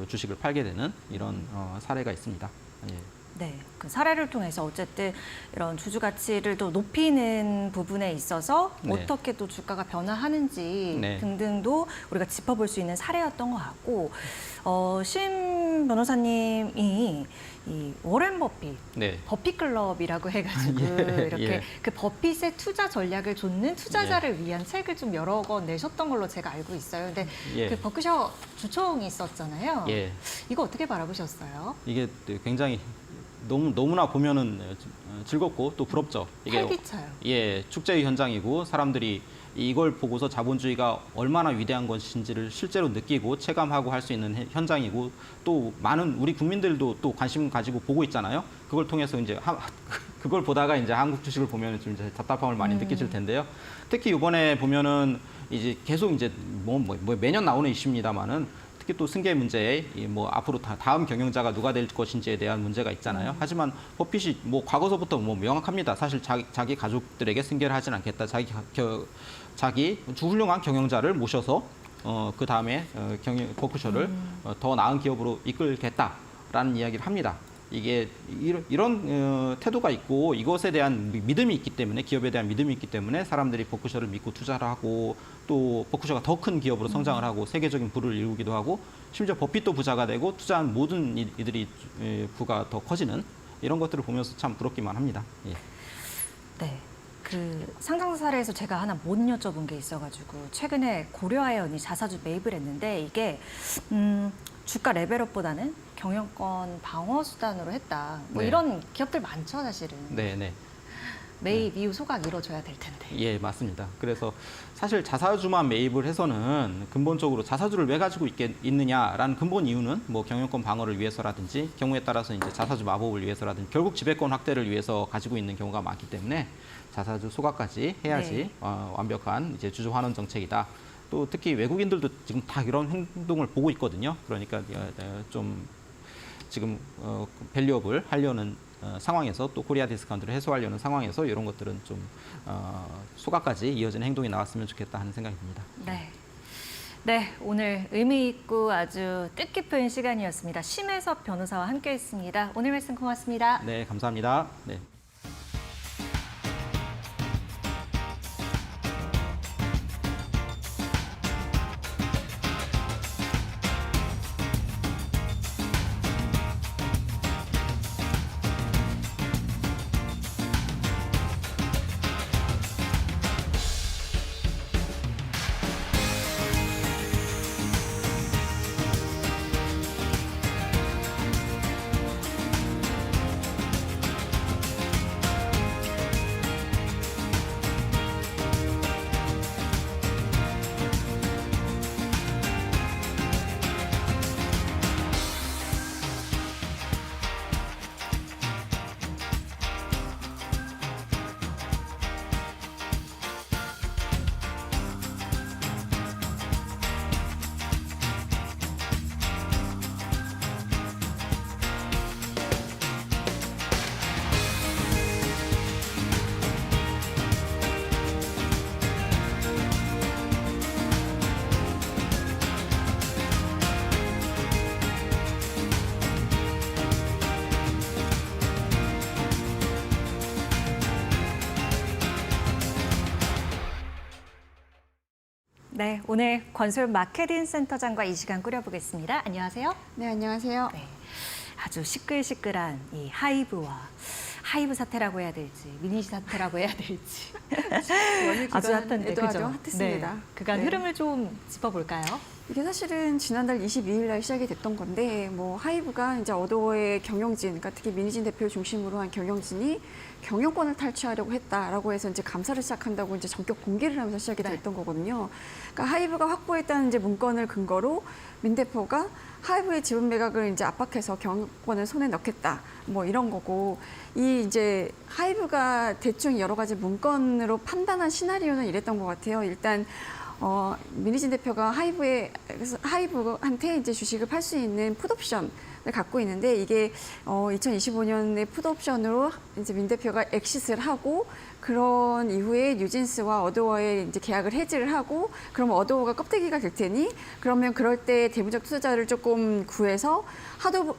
주식을 팔게 되는 이런 사례가 있습니다. 예. 네, 그 사례를 통해서 어쨌든 이런 주주 가치를 또 높이는 부분에 있어서 네. 어떻게 또 주가가 변화하는지 네. 등등도 우리가 짚어볼 수 있는 사례였던 것 같고 심 변호사님이 이 워렌 버핏 네. 버핏 클럽이라고 해가지고 예, 이렇게 예. 그 버핏의 투자 전략을 좇는 투자자를 위한 책을 좀 여러 권 내셨던 걸로 제가 알고 있어요. 근데 예. 그 버크셔 주총이 있었잖아요. 예. 이거 어떻게 바라보셨어요? 이게 굉장히 너무나 보면은 즐겁고 또 부럽죠. 이게 활기차요. 예, 축제의 현장이고 사람들이 이걸 보고서 자본주의가 얼마나 위대한 것인지를 실제로 느끼고 체감하고 할 수 있는 현장이고 또 많은 우리 국민들도 또 관심 가지고 보고 있잖아요. 그걸 통해서 이제 그걸 보다가 이제 한국 주식을 보면 좀 이제 답답함을 많이 느끼실 텐데요. 특히 이번에 보면은 이제 계속 이제 뭐 매년 나오는 이슈입니다만은 특히 또 승계 문제에 뭐 앞으로 다음 경영자가 누가 될 것인지에 대한 문제가 있잖아요. 하지만 버핏이 뭐 과거서부터 뭐 명확합니다. 사실 자기 가족들에게 승계를 하진 않겠다. 자기 훌륭한 경영자를 모셔서 그 다음에 버크셔를 더 나은 기업으로 이끌겠다라는 이야기를 합니다. 이게 이런 태도가 있고 이것에 대한 믿음이 있기 때문에 기업에 대한 믿음이 있기 때문에 사람들이 버크셔를 믿고 투자를 하고 또 버크셔가 더 큰 기업으로 성장을 하고 세계적인 부를 이루기도 하고 심지어 버핏도 부자가 되고 투자한 모든 이들이 부가 더 커지는 이런 것들을 보면서 참 부럽기만 합니다. 예. 네. 그 상장 사례에서 제가 하나 못 여쭤본 게 있어가지고 최근에 고려아연이 자사주 매입을 했는데 이게 주가 레벨업보다는 경영권 방어 수단으로 했다. 뭐 네. 이런 기업들 많죠, 사실은. 네. 매입 이후 소각 이루어져야 될 텐데. 예, 맞습니다. 그래서 사실 자사주만 매입을 해서는 근본적으로 자사주를 왜 가지고 있느냐라는 근본 이유는 뭐 경영권 방어를 위해서라든지 경우에 따라서 이제 자사주 마법을 위해서라든지 결국 지배권 확대를 위해서 가지고 있는 경우가 많기 때문에 자사주 소각까지 해야지 네. 완벽한 이제 주주 환원 정책이다. 또 특히 외국인들도 지금 다 이런 행동을 보고 있거든요. 그러니까 좀 지금 밸류업을 하려는 상황에서 또 코리아 디스카운트를 해소하려는 상황에서 이런 것들은 좀 소각까지 이어지는 행동이 나왔으면 좋겠다 하는 생각이 듭니다. 네, 오늘 의미 있고 아주 뜻깊은 시간이었습니다. 심혜섭 변호사와 함께했습니다. 오늘 말씀 고맙습니다. 네, 감사합니다. 네. 네, 오늘 권솔 마케팅 센터장과 이 시간 꾸려보겠습니다. 안녕하세요. 네, 안녕하세요. 네, 아주 시끌시끌한 이 하이브 사태라고 해야 될지 미니시 사태라고 해야 될지 아주 핫한데 아주 그죠? 핫했습니다. 네, 그간 네. 흐름을 좀 짚어볼까요? 이게 사실은 지난달 22일 날 시작이 됐던 건데 뭐 하이브가 이제 어도어의 경영진, 그러니까 특히 민희진 대표를 중심으로 한 경영진이 경영권을 탈취하려고 했다라고 해서 이제 감사를 시작한다고 이제 전격 공개를 하면서 시작이 됐던 거거든요. 그러니까 하이브가 확보했다는 이제 문건을 근거로 민 대표가 하이브의 지분 매각을 이제 압박해서 경영권을 손에 넣겠다. 뭐 이런 거고 이 이제 하이브가 대충 여러 가지 문건으로 판단한 시나리오는 이랬던 것 같아요. 일단 민희진 대표가 하이브한테 이제 주식을 팔 수 있는 풋옵션을 갖고 있는데 이게 2025년에 풋옵션으로 이제 민 대표가 엑시트를 하고 그런 이후에 뉴진스와 어도어의 이제 계약을 해지를 하고 그러면 어도어가 껍데기가 될 테니 그러면 그럴 때 대부적 투자자를 조금 구해서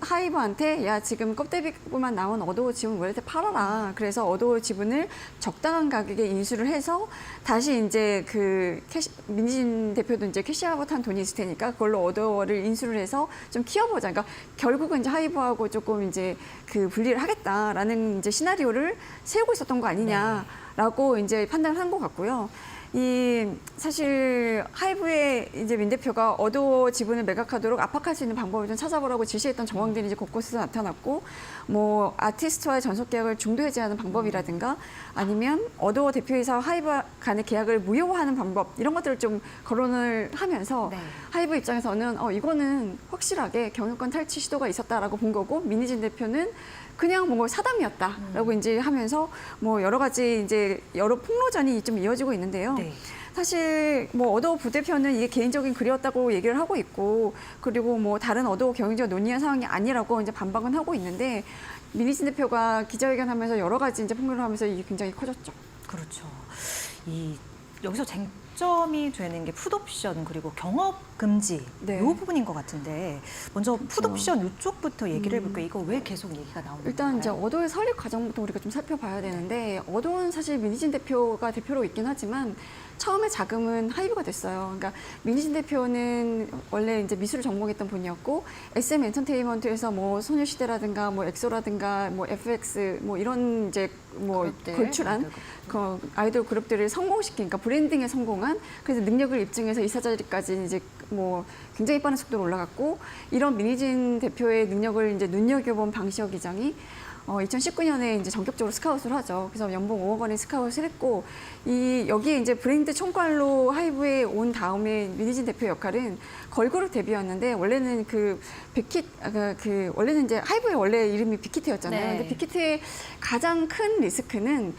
하이브한테 야 지금 껍데기만 나온 어도어 지분 우리한테 팔아라. 그래서 어도어 지분을 적당한 가격에 인수를 해서 다시 이제 그 민진 대표도 이제 캐시아웃 한 돈이 있을 테니까 그걸로 어도어를 인수를 해서 좀 키워보자. 그러니까 결국은 이제 하이브하고 조금 이제 그 분리를 하겠다라는 이제 시나리오를 세우고 있었던 거 아니냐라고 이제 판단을 한 것 같고요. 이 사실 하이브의 이제 민 대표가 어도어 지분을 매각하도록 압박할 수 있는 방법을 좀 찾아보라고 지시했던 정황들이 이제 곳곳에서 나타났고, 뭐 아티스트와의 전속 계약을 중도 해지하는 방법이라든가 아니면 어도어 대표이사와 하이브 간의 계약을 무효화하는 방법 이런 것들을 좀 거론을 하면서 네. 하이브 입장에서는 이거는 확실하게 경영권 탈취 시도가 있었다라고 본 거고 민희진 대표는 그냥 뭐 사담이었다라고 이제 하면서 뭐 여러 가지 이제 여러 폭로전이 좀 이어지고 있는데요. 네. 사실 뭐 어도어 부대표는 이게 개인적인 글이었다고 얘기를 하고 있고 그리고 뭐 다른 어도어 경영진과 논의한 상황이 아니라고 이제 반박은 하고 있는데 민희진 대표가 기자회견하면서 여러 가지 이제 폭로를 하면서 이게 굉장히 커졌죠. 그렇죠. 여기서 쟁점이 되는 게 풋옵션 그리고 경업 금지 네. 이 부분인 것 같은데 먼저 풋옵션 이쪽부터 얘기를 해볼까요? 이거 왜 계속 얘기가 나오는 일단 이제 건가요? 어도의 설립 과정부터 우리가 좀 살펴봐야 되는데 어도는 사실 민희진 대표가 대표로 있긴 하지만 처음에 자금은 하이브가 됐어요. 그러니까 민희진 대표는 원래 이제 미술을 전공했던 분이었고 SM 엔터테인먼트에서 뭐 소녀시대라든가 뭐 엑소라든가 뭐 FX 뭐 이런 이제 뭐 그룹들, 걸출한 그 아이돌 그룹들을 성공시킨, 그러니까 브랜딩에 성공한 그래서 능력을 입증해서 이사 자리까지 이제 뭐 굉장히 빠른 속도로 올라갔고 이런 민희진 대표의 능력을 이제 눈여겨본 방시혁 기장이 2019년에 이제 전격적으로 스카웃을 하죠. 그래서 연봉 5억 원의 스카웃을 했고 여기에 이제 브랜드 총괄로 하이브에 온 다음에 민희진 대표 역할은 걸그룹 데뷔였는데 원래는 원래는 이제 하이브의 원래 이름이 빅히트였잖아요. 네. 근데 빅히트의 가장 큰 리스크는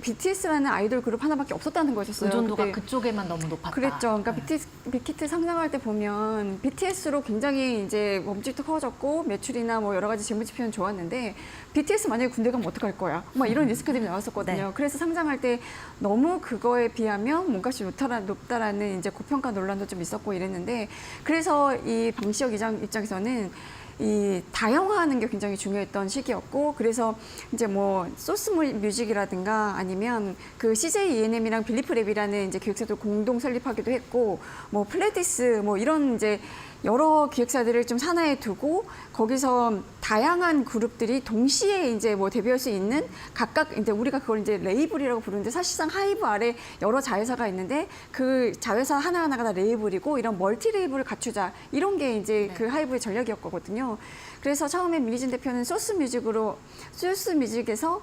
BTS라는 아이돌 그룹 하나밖에 없었다는 거였어요. 의존도가 그때. 그쪽에만 너무 높았다. 그랬죠. 그러니까 네. 빅히트 상장할 때 보면 BTS로 굉장히 이제 몸집도 커졌고 매출이나 뭐 여러 가지 재무 지표는 좋았는데 BTS 만약에 군대 가면 어떡할 거야? 막 이런 리스크들이 나왔었거든요. 네. 그래서 상장할 때 너무 그거에 비하면 몸값이 높다라는 이제 고평가 논란도 좀 있었고 이랬는데 그래서 이 방시혁 입장에서는 이 다양화하는 게 굉장히 중요했던 시기였고 그래서 이제 뭐 소스 뮤직이라든가 아니면 그 CJ E&M이랑 빌리프 랩이라는 이제 기획사도 공동 설립하기도 했고 뭐 플레디스 뭐 이런 이제 여러 기획사들을 좀 산하에 두고 거기서 다양한 그룹들이 동시에 이제 뭐 데뷔할 수 있는 각각 이제 우리가 그걸 이제 레이블이라고 부르는데 사실상 하이브 아래 여러 자회사가 있는데 그 자회사 하나하나가 다 레이블이고 이런 멀티 레이블을 갖추자 이런 게 이제 그 하이브의 전략이었거든요. 그래서 처음에 민희진 대표는 소스 뮤직에서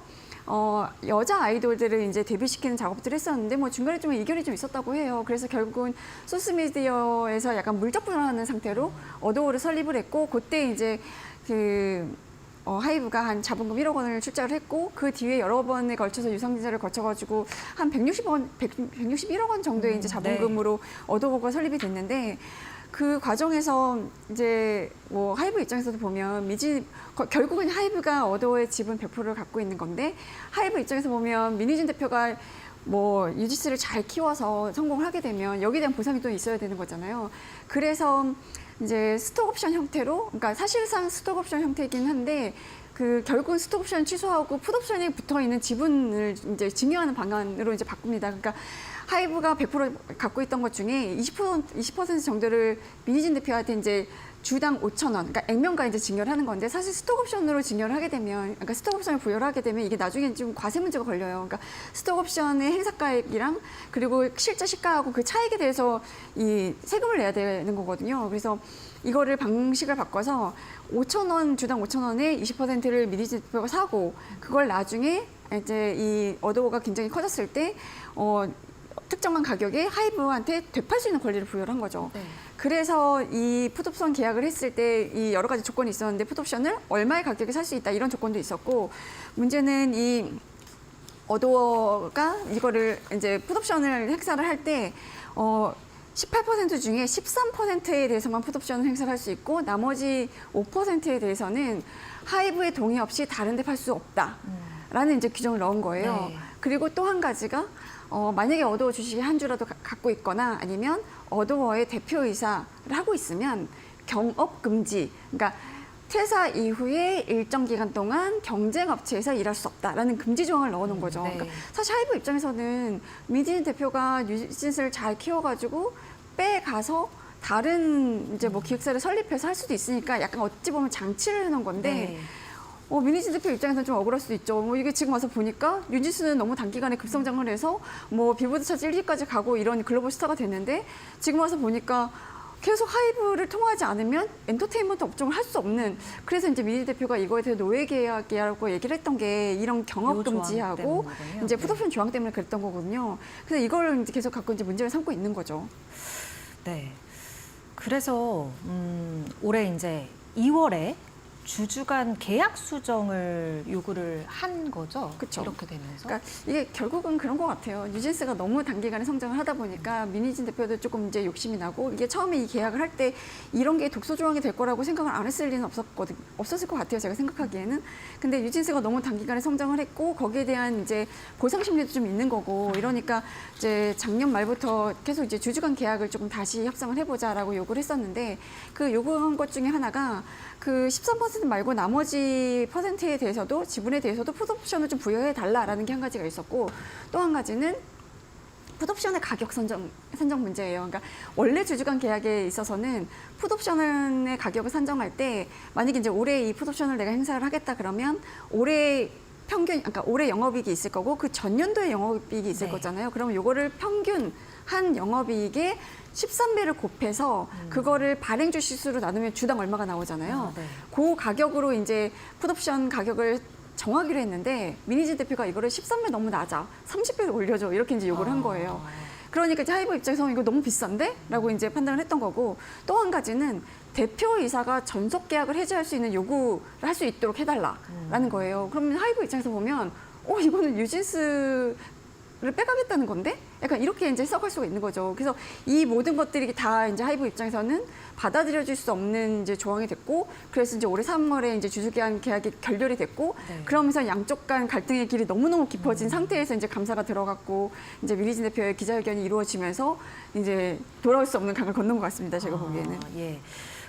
여자 아이돌들을 이제 데뷔시키는 작업들을 했었는데 뭐 중간에 좀 이견이 좀 있었다고 해요. 그래서 결국은 소스미디어에서 약간 물적분하는 상태로 어도어를 설립을 했고 그때 이제 하이브가 한 자본금 1억 원을 출자를 했고 그 뒤에 여러 번에 걸쳐서 유상증자를 거쳐가지고 한 161억 원 정도의 이제 자본금으로 어도어가 설립이 됐는데 그 과정에서 이제 뭐 하이브 입장에서도 보면 결국은 하이브가 어도어의 지분 100%를 갖고 있는 건데 하이브 입장에서 보면 민희진 대표가 뭐 유지스를 잘 키워서 성공을 하게 되면 여기에 대한 보상이 또 있어야 되는 거잖아요. 그래서 이제 스톡옵션 형태로, 그러니까 사실상 스톡옵션 형태이긴 한데 그 결국은 스톡옵션 취소하고 풋옵션이 붙어 있는 지분을 이제 증여하는 방안으로 이제 바꿉니다. 그러니까 하이브가 100% 갖고 있던 것 중에 20% 정도를 민희진 대표한테 이제 주당 5,000원, 그러니까 액면가 이제 증여를 하는 건데 사실 스톡옵션으로 증여를 하게 되면, 그러니까 스톡옵션을 부여를 하게 되면 이게 나중에 좀 과세 문제가 걸려요. 그러니까 스톡옵션의 행사가액이랑 그리고 실제 시가하고 그 차익에 대해서 이 세금을 내야 되는 거거든요. 그래서 이거를 방식을 바꿔서 5,000원, 주당 5,000원에 20%를 민희진 대표가 사고 그걸 나중에 이제 이 어도어가 굉장히 커졌을 때 특정한 가격에 하이브한테 되팔 수 있는 권리를 부여를 한 거죠. 네. 그래서 이 풋옵션 계약을 했을 때 이 여러 가지 조건이 있었는데 풋옵션을 얼마의 가격에 살 수 있다 이런 조건도 있었고 문제는 이 어도어가 이거를 이제 풋옵션을 행사를 할 때 18% 중에 13%에 대해서만 풋옵션을 행사를 할 수 있고 나머지 5%에 대해서는 하이브의 동의 없이 다른 데 팔 수 없다라는 이제 규정을 넣은 거예요. 네. 그리고 또 한 가지가 만약에 어도어 주식이 한 주라도 갖고 있거나 아니면 어도어의 대표이사를 하고 있으면 경업 금지, 그러니까 퇴사 이후에 일정 기간 동안 경쟁업체에서 일할 수 없다라는 금지 조항을 넣어놓은 거죠. 네. 그러니까 사실 하이브 입장에서는 민희진 대표가 뉴진스를 잘 키워가지고 빼가서 다른 이제 뭐 기획사를 설립해서 할 수도 있으니까 약간 어찌 보면 장치를 해놓은 건데 네. 민희진 대표 입장에서는 좀 억울할 수도 있죠. 뭐 이게 지금 와서 보니까 뉴진스는 너무 단기간에 급성장을 해서 뭐 빌보드 차트 1위까지 가고 이런 글로벌 스타가 됐는데 지금 와서 보니까 계속 하이브를 통하지 않으면 엔터테인먼트 업종을 할 수 없는, 그래서 이제 민희진 대표가 이거에 대해 노예 계약이라고 얘기를 했던 게 이런 경업 요 조항 금지하고 때문이군요. 이제 네. 풋옵션 조항 때문에 그랬던 거거든요. 그래서 이걸 이제 계속 갖고 이제 문제를 삼고 있는 거죠. 네. 그래서 올해 이제 2월에 주주간 계약 수정을 요구를 한 거죠. 그쵸. 이렇게 되면서. 그러니까 이게 결국은 그런 것 같아요. 뉴진스가 너무 단기간에 성장을 하다 보니까 민희진 대표도 조금 이제 욕심이 나고 이게 처음에 이 계약을 할 때 이런 게 독소 조항이 될 거라고 생각을 안 했을 리는 없었을 것 같아요. 제가 생각하기에는. 근데 뉴진스가 너무 단기간에 성장을 했고 거기에 대한 이제 보상 심리도 좀 있는 거고 이러니까 이제 작년 말부터 계속 이제 주주간 계약을 조금 다시 협상을 해보자라고 요구를 했었는데 그 요구한 것 중에 하나가 그 13% 말고 나머지 퍼센트에 대해서도 지분에 대해서도 풋옵션을 좀 부여해 달라라는 게 한 가지가 있었고 또 한 가지는 풋옵션의 가격 선정 문제예요. 그러니까 원래 주주간 계약에 있어서는 풋옵션의 가격을 산정할 때 만약에 이제 올해 이 풋옵션을 내가 행사를 하겠다 그러면 올해 평균, 그러니까 올해 영업이익이 있을 거고 그 전년도에 영업이익이 있을 네. 거잖아요. 그럼 요거를 평균 한 영업이익의 13배를 곱해서 그거를 발행주 시수로 나누면 주당 얼마가 나오잖아요. 네. 그 가격으로 이제 풋옵션 가격을 정하기로 했는데 민희진 대표가 이거를 13배 너무 낮아, 30배를 올려줘 이렇게 이제 요구를 한 거예요. 그러니까 이제 하이브 입장에서 이거 너무 비싼데? 라고 이제 판단을 했던 거고 또 한 가지는 대표이사가 전속 계약을 해지할 수 있는 요구를 할 수 있도록 해달라라는 거예요. 그러면 하이브 입장에서 보면 이거는 뉴진스를 빼가겠다는 건데? 약간 이렇게 이제 해석할 수가 있는 거죠. 그래서 이 모든 것들이 다 이제 하이브 입장에서는 받아들여질 수 없는 이제 조항이 됐고, 그래서 이제 올해 3월에 이제 주주간 계약이 결렬이 됐고, 네. 그러면서 양쪽 간 갈등의 길이 너무너무 깊어진 상태에서 이제 감사가 들어갔고, 이제 민희진 대표의 기자회견이 이루어지면서 이제 돌아올 수 없는 강을 건넌 것 같습니다. 제가 보기에는. 예.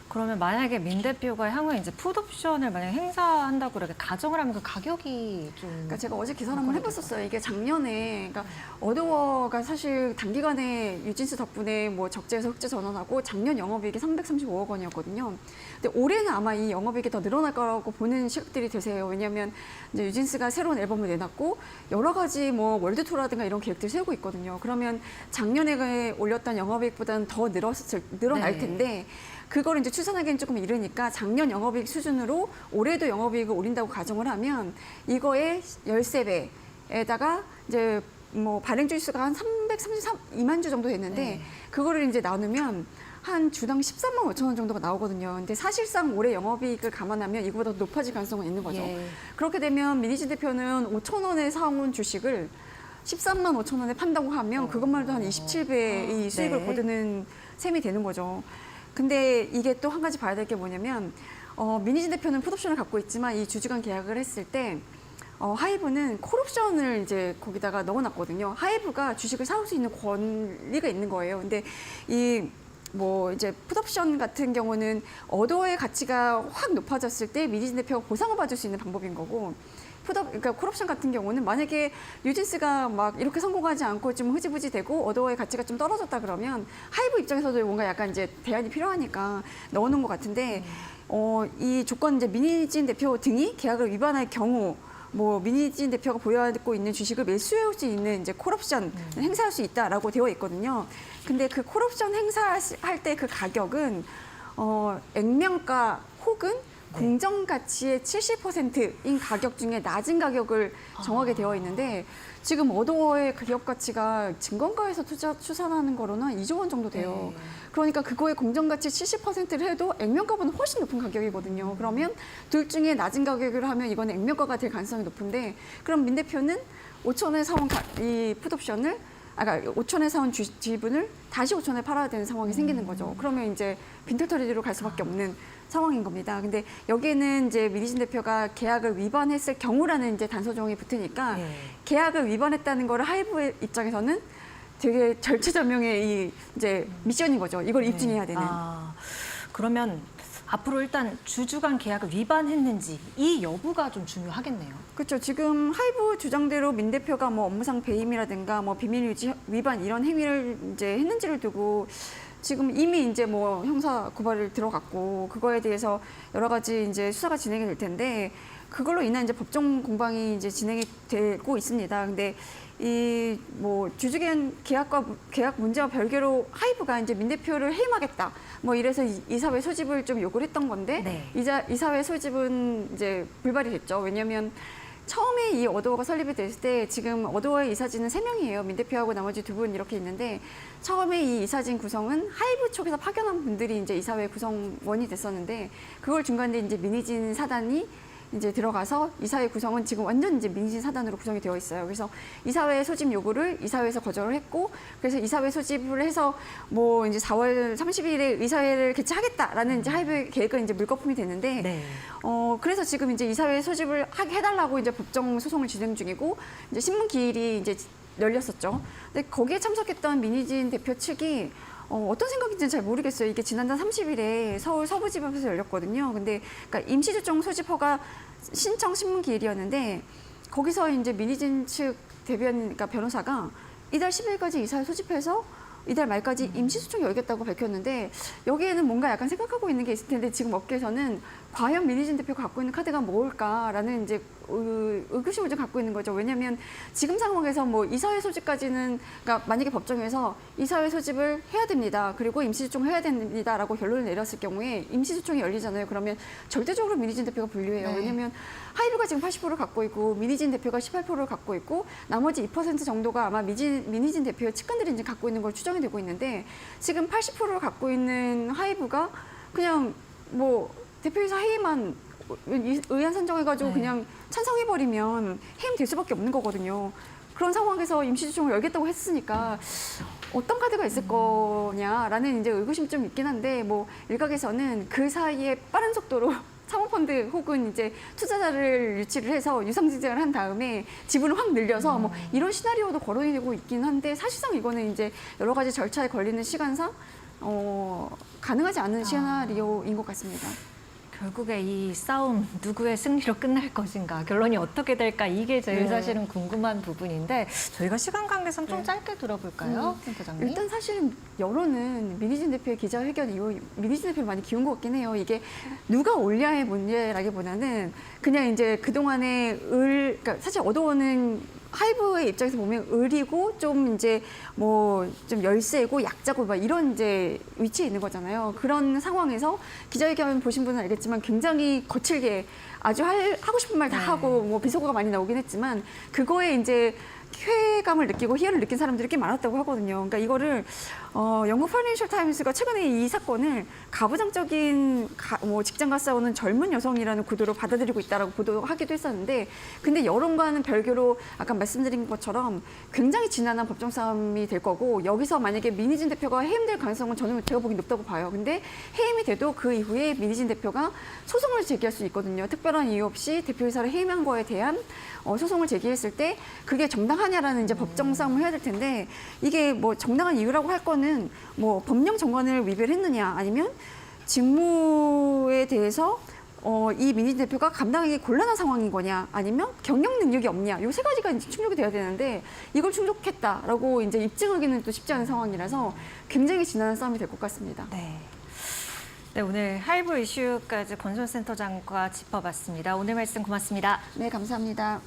그러면 만약에 민 대표가 향후에 이제 풋옵션을 만약에 행사한다고 이렇게 가정을 하면 그 가격이 좀. 그러니까 제가 어제 기사를 한번 해봤었어요. 이게 작년에, 그러니까 어도어가 사실 단기간에 뉴진스 덕분에 뭐 적재에서 흑재 전환하고 작년 영업이익이 335억 원이었거든요. 근데 올해는 아마 이 영업이익이 더 늘어날 거라고 보는 시각들이 되세요. 왜냐하면 이제 뉴진스가 새로운 앨범을 내놨고 여러 가지 뭐 월드 투어라든가 이런 계획들을 세우고 있거든요. 그러면 작년에 올렸던 영업이익보다는 더 늘어날 네. 텐데. 그걸 이제 추산하기는 조금 이르니까 작년 영업이익 수준으로 올해도 영업이익을 올린다고 가정을 하면 이거의 13배에다가 이제 뭐 발행주 수가 한 332만 주 정도 됐는데 네. 그거를 이제 나누면 한 주당 13만 5천 원 정도가 나오거든요. 근데 사실상 올해 영업이익을 감안하면 이거보다 더 높아질 가능성은 있는 거죠. 예. 그렇게 되면 민희진 대표는 5천 원에 사온 주식을 13만 5천 원에 판다고 하면 그것만 해도 한 27배의 수익을 네. 거두는 셈이 되는 거죠. 근데 이게 또 한 가지 봐야 될 게 뭐냐면 민희진 대표는 풋옵션을 갖고 있지만 이 주주간 계약을 했을 때 하이브는 콜옵션을 이제 거기다가 넣어놨거든요. 하이브가 주식을 사올 수 있는 권리가 있는 거예요. 근데 이 뭐 이제 풋옵션 같은 경우는 어도어의 가치가 확 높아졌을 때 미니진 대표가 보상을 받을 수 있는 방법인 거고 그러니까 콜옵션 같은 경우는 만약에 뉴진스가 막 이렇게 성공하지 않고 좀 흐지부지 되고 어도어의 가치가 좀 떨어졌다 그러면 하이브 입장에서도 뭔가 약간 이제 대안이 필요하니까 넣어놓은 것 같은데 이 조건 이제 미니진 대표 등이 계약을 위반할 경우 뭐 미니진 대표가 보유하고 있는 주식을 매수할 수 있는 이제 콜옵션 행사할 수 있다라고 되어 있거든요. 근데 그 콜옵션 행사할 때 그 가격은 액면가 혹은 공정 가치의 70%인 가격 중에 낮은 가격을 정하게 되어 있는데 지금 어도어의 기업 가치가 증권가에서 추산하는 거로는 2조 원 정도 돼요. 그러니까 그거의 공정 가치 70%를 해도 액면가보다 훨씬 높은 가격이거든요. 그러면 둘 중에 낮은 가격으로 하면 이거는 액면가가 될 가능성이 높은데 그럼 민 대표는 5천에 사온 이 풋옵션을 그러니까 5천에 사온 지분을 다시 5천에 팔아야 되는 상황이 생기는 거죠. 그러면 이제 빈털터리로 갈 수밖에 없는 상황인 겁니다. 근데 여기에는 이제 미니진 대표가 계약을 위반했을 경우라는 이제 단서조항이 붙으니까 계약을 위반했다는 거를 하이브 입장에서는 되게 절체절명의 이 이제 미션인 거죠. 이걸 입증해야 되는. 그러면 앞으로 일단 주주간 계약을 위반했는지 이 여부가 좀 중요하겠네요. 그렇죠. 지금 하이브 주장대로 민 대표가 뭐 업무상 배임이라든가 뭐 비밀 유지 위반 이런 행위를 이제 했는지를 두고 지금 이미 이제 뭐 형사 고발을 들어갔고 그거에 대해서 여러 가지 이제 수사가 진행이 될 텐데 그걸로 인한 이제 법정 공방이 이제 진행이 되고 있습니다. 근데 이 뭐 주주간 계약 문제와 별개로 하이브가 이제 민 대표를 해임하겠다. 뭐 이래서 이사회 소집을 좀 요구를 했던 건데 이사회 소집은 이제 불발이 됐죠. 왜냐하면 처음에 이 어도어가 설립이 됐을 때 지금 어도어의 이사진은 3명이에요. 민 대표하고 나머지 2분 이렇게 있는데 처음에 이 이사진 구성은 하이브 쪽에서 파견한 분들이 이제 이사회 구성원이 됐었는데 그걸 중간에 이제 미니진 사단이 이제 들어가서 이사회 구성은 지금 완전 이제 민진 사단으로 구성이 되어 있어요. 그래서 이사회 소집 요구를 이사회에서 거절을 했고, 그래서 이사회 소집을 해서 뭐 이제 4월 30일에 이사회를 개최하겠다라는 이제 하이브 계획은 이제 물거품이 됐는데, 그래서 지금 이제 이사회 소집을 해달라고 이제 법정 소송을 진행 중이고, 이제 신문 기일이 이제 열렸었죠. 근데 거기에 참석했던 민희진 대표 측이 어떤 생각인지는 잘 모르겠어요. 이게 지난달 30일에 서울 서부지법에서 열렸거든요. 근데 그러니까 임시주총 소집 허가 신청 신문 기일이었는데 거기서 이제 민희진 측 대변인, 그러니까 변호사가 이달 10일까지 이사회 소집해서 이달 말까지 임시소총 열겠다고 밝혔는데 여기에는 뭔가 약간 생각하고 있는 게 있을 텐데 지금 업계에서는 과연 민희진 대표가 갖고 있는 카드가 뭘까라는 이제 의구심을 좀 갖고 있는 거죠. 왜냐하면 지금 상황에서 뭐 이사회 소집까지는, 그러니까 만약에 법정에서 이사회 소집을 해야 됩니다. 그리고 임시소총을 해야 됩니다라고 결론을 내렸을 경우에 임시소총이 열리잖아요. 그러면 절대적으로 민희진 대표가 불리해요. 왜냐하면 하이브가 지금 80%를 갖고 있고 민희진 대표가 18%를 갖고 있고 나머지 2% 정도가 아마 민희진 대표의 측근들이 이제 갖고 있는 걸 추정이 되고 있는데 지금 80%를 갖고 있는 하이브가 그냥 뭐 대표이사 회의만 의안 선정해가지고 그냥 찬성해버리면 해임될 수밖에 없는 거거든요. 그런 상황에서 임시주총을 열겠다고 했으니까 어떤 카드가 있을 거냐라는 이제 의구심이 좀 있긴 한데 뭐 일각에서는 그 사이에 빠른 속도로 사모펀드 혹은 이제 투자자를 유치를 해서 유상증자를 한 다음에 지분을 확 늘려서 뭐 이런 시나리오도 거론이 되고 있긴 한데 사실상 이거는 이제 여러 가지 절차에 걸리는 시간상 가능하지 않은 시나리오인 것 같습니다. 결국에 이 싸움 누구의 승리로 끝날 것인가, 결론이 어떻게 될까, 이게 제일 사실은 궁금한 부분인데 저희가 시간 관계상 좀 짧게 들어볼까요, 센터장님? 일단 사실은 여론은 민희진 대표의 기자회견 이후 민희진 대표를 많이 기운 것 같긴 해요. 이게 누가 올려야의 문제라기보다는 그냥 이제 그동안의 그러니까 사실 어도어는 하이브의 입장에서 보면 을이고 좀 이제 뭐 좀 열세고 약자고 막 이런 이제 위치에 있는 거잖아요. 그런 상황에서 기자회견 보신 분은 알겠지만 굉장히 거칠게 아주 하고 싶은 말 다 하고 뭐 비속어가 많이 나오긴 했지만 그거에 이제 쾌감을 느끼고 희열을 느낀 사람들이 꽤 많았다고 하거든요. 그러니까 이거를 영국 파이낸셜 타임스가 최근에 이 사건을 가부장적인 뭐 직장과 싸우는 젊은 여성이라는 구도로 받아들이고 있다라고 보도하기도 했었는데, 근데 여론과는 별개로 아까 말씀드린 것처럼 굉장히 지난한 법정 싸움이 될 거고 여기서 만약에 민희진 대표가 해임될 가능성은 저는 제가 보기 높다고 봐요. 근데 해임이 돼도 그 이후에 민희진 대표가 소송을 제기할 수 있거든요. 특별한 이유 없이 대표이사를 해임한 거에 대한 소송을 제기했을 때 그게 정당하냐라는 이제 법정 싸움을 해야 될 텐데 이게 뭐 정당한 이유라고 할 거는 이거는 뭐 법령 정관을 위배를 했느냐 아니면 직무에 대해서 이 민희 대표가 감당하기 곤란한 상황인 거냐 아니면 경영 능력이 없냐 이 세 가지가 이제 충족이 돼야 되는데 이걸 충족했다라고 이제 입증하기는 또 쉽지 않은 상황이라서 굉장히 지난한 싸움이 될 것 같습니다. 네. 네, 오늘 하이브 이슈까지 권순 센터장과 짚어봤습니다. 오늘 말씀 고맙습니다. 네, 감사합니다.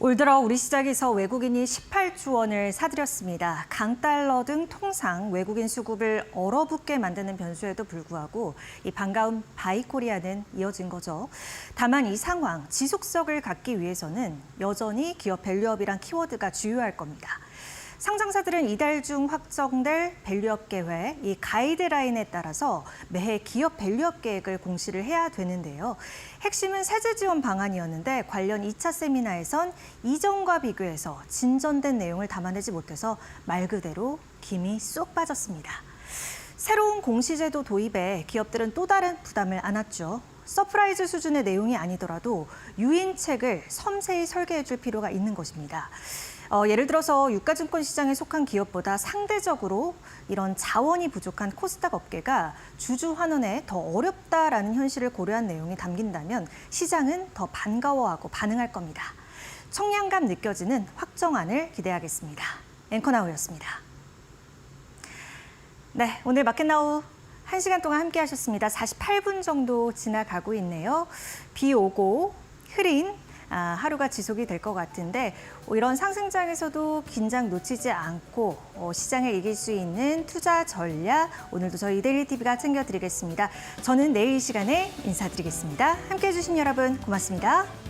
올 들어 우리 시장에서 외국인이 18조 원을 사들였습니다. 강달러 등 통상 외국인 수급을 얼어붙게 만드는 변수에도 불구하고 이 반가운 바이코리아는 이어진 거죠. 다만 이 상황 지속성을 갖기 위해서는 여전히 기업 밸류업이란 키워드가 주요할 겁니다. 상장사들은 이달 중 확정될 밸류업 계획, 이 가이드라인에 따라서 매해 기업 밸류업 계획을 공시를 해야 되는데요. 핵심은 세제 지원 방안이었는데 관련 2차 세미나에선 이전과 비교해서 진전된 내용을 담아내지 못해서 말 그대로 김이 쏙 빠졌습니다. 새로운 공시제도 도입에 기업들은 또 다른 부담을 안았죠. 서프라이즈 수준의 내용이 아니더라도 유인책을 섬세히 설계해 줄 필요가 있는 것입니다. 예를 들어서 유가증권 시장에 속한 기업보다 상대적으로 이런 자원이 부족한 코스닥 업계가 주주 환원에 더 어렵다라는 현실을 고려한 내용이 담긴다면 시장은 더 반가워하고 반응할 겁니다. 청량감 느껴지는 확정안을 기대하겠습니다. 앵커나우였습니다. 네, 오늘 마켓나우 1시간 동안 함께 하셨습니다. 48분 정도 지나가고 있네요. 비 오고 흐린 하루가 지속이 될 것 같은데 이런 상승장에서도 긴장 놓치지 않고 시장을 이길 수 있는 투자 전략 오늘도 저희 이데일리 TV가 챙겨드리겠습니다. 저는 내일 이 시간에 인사드리겠습니다. 함께해 주신 여러분 고맙습니다.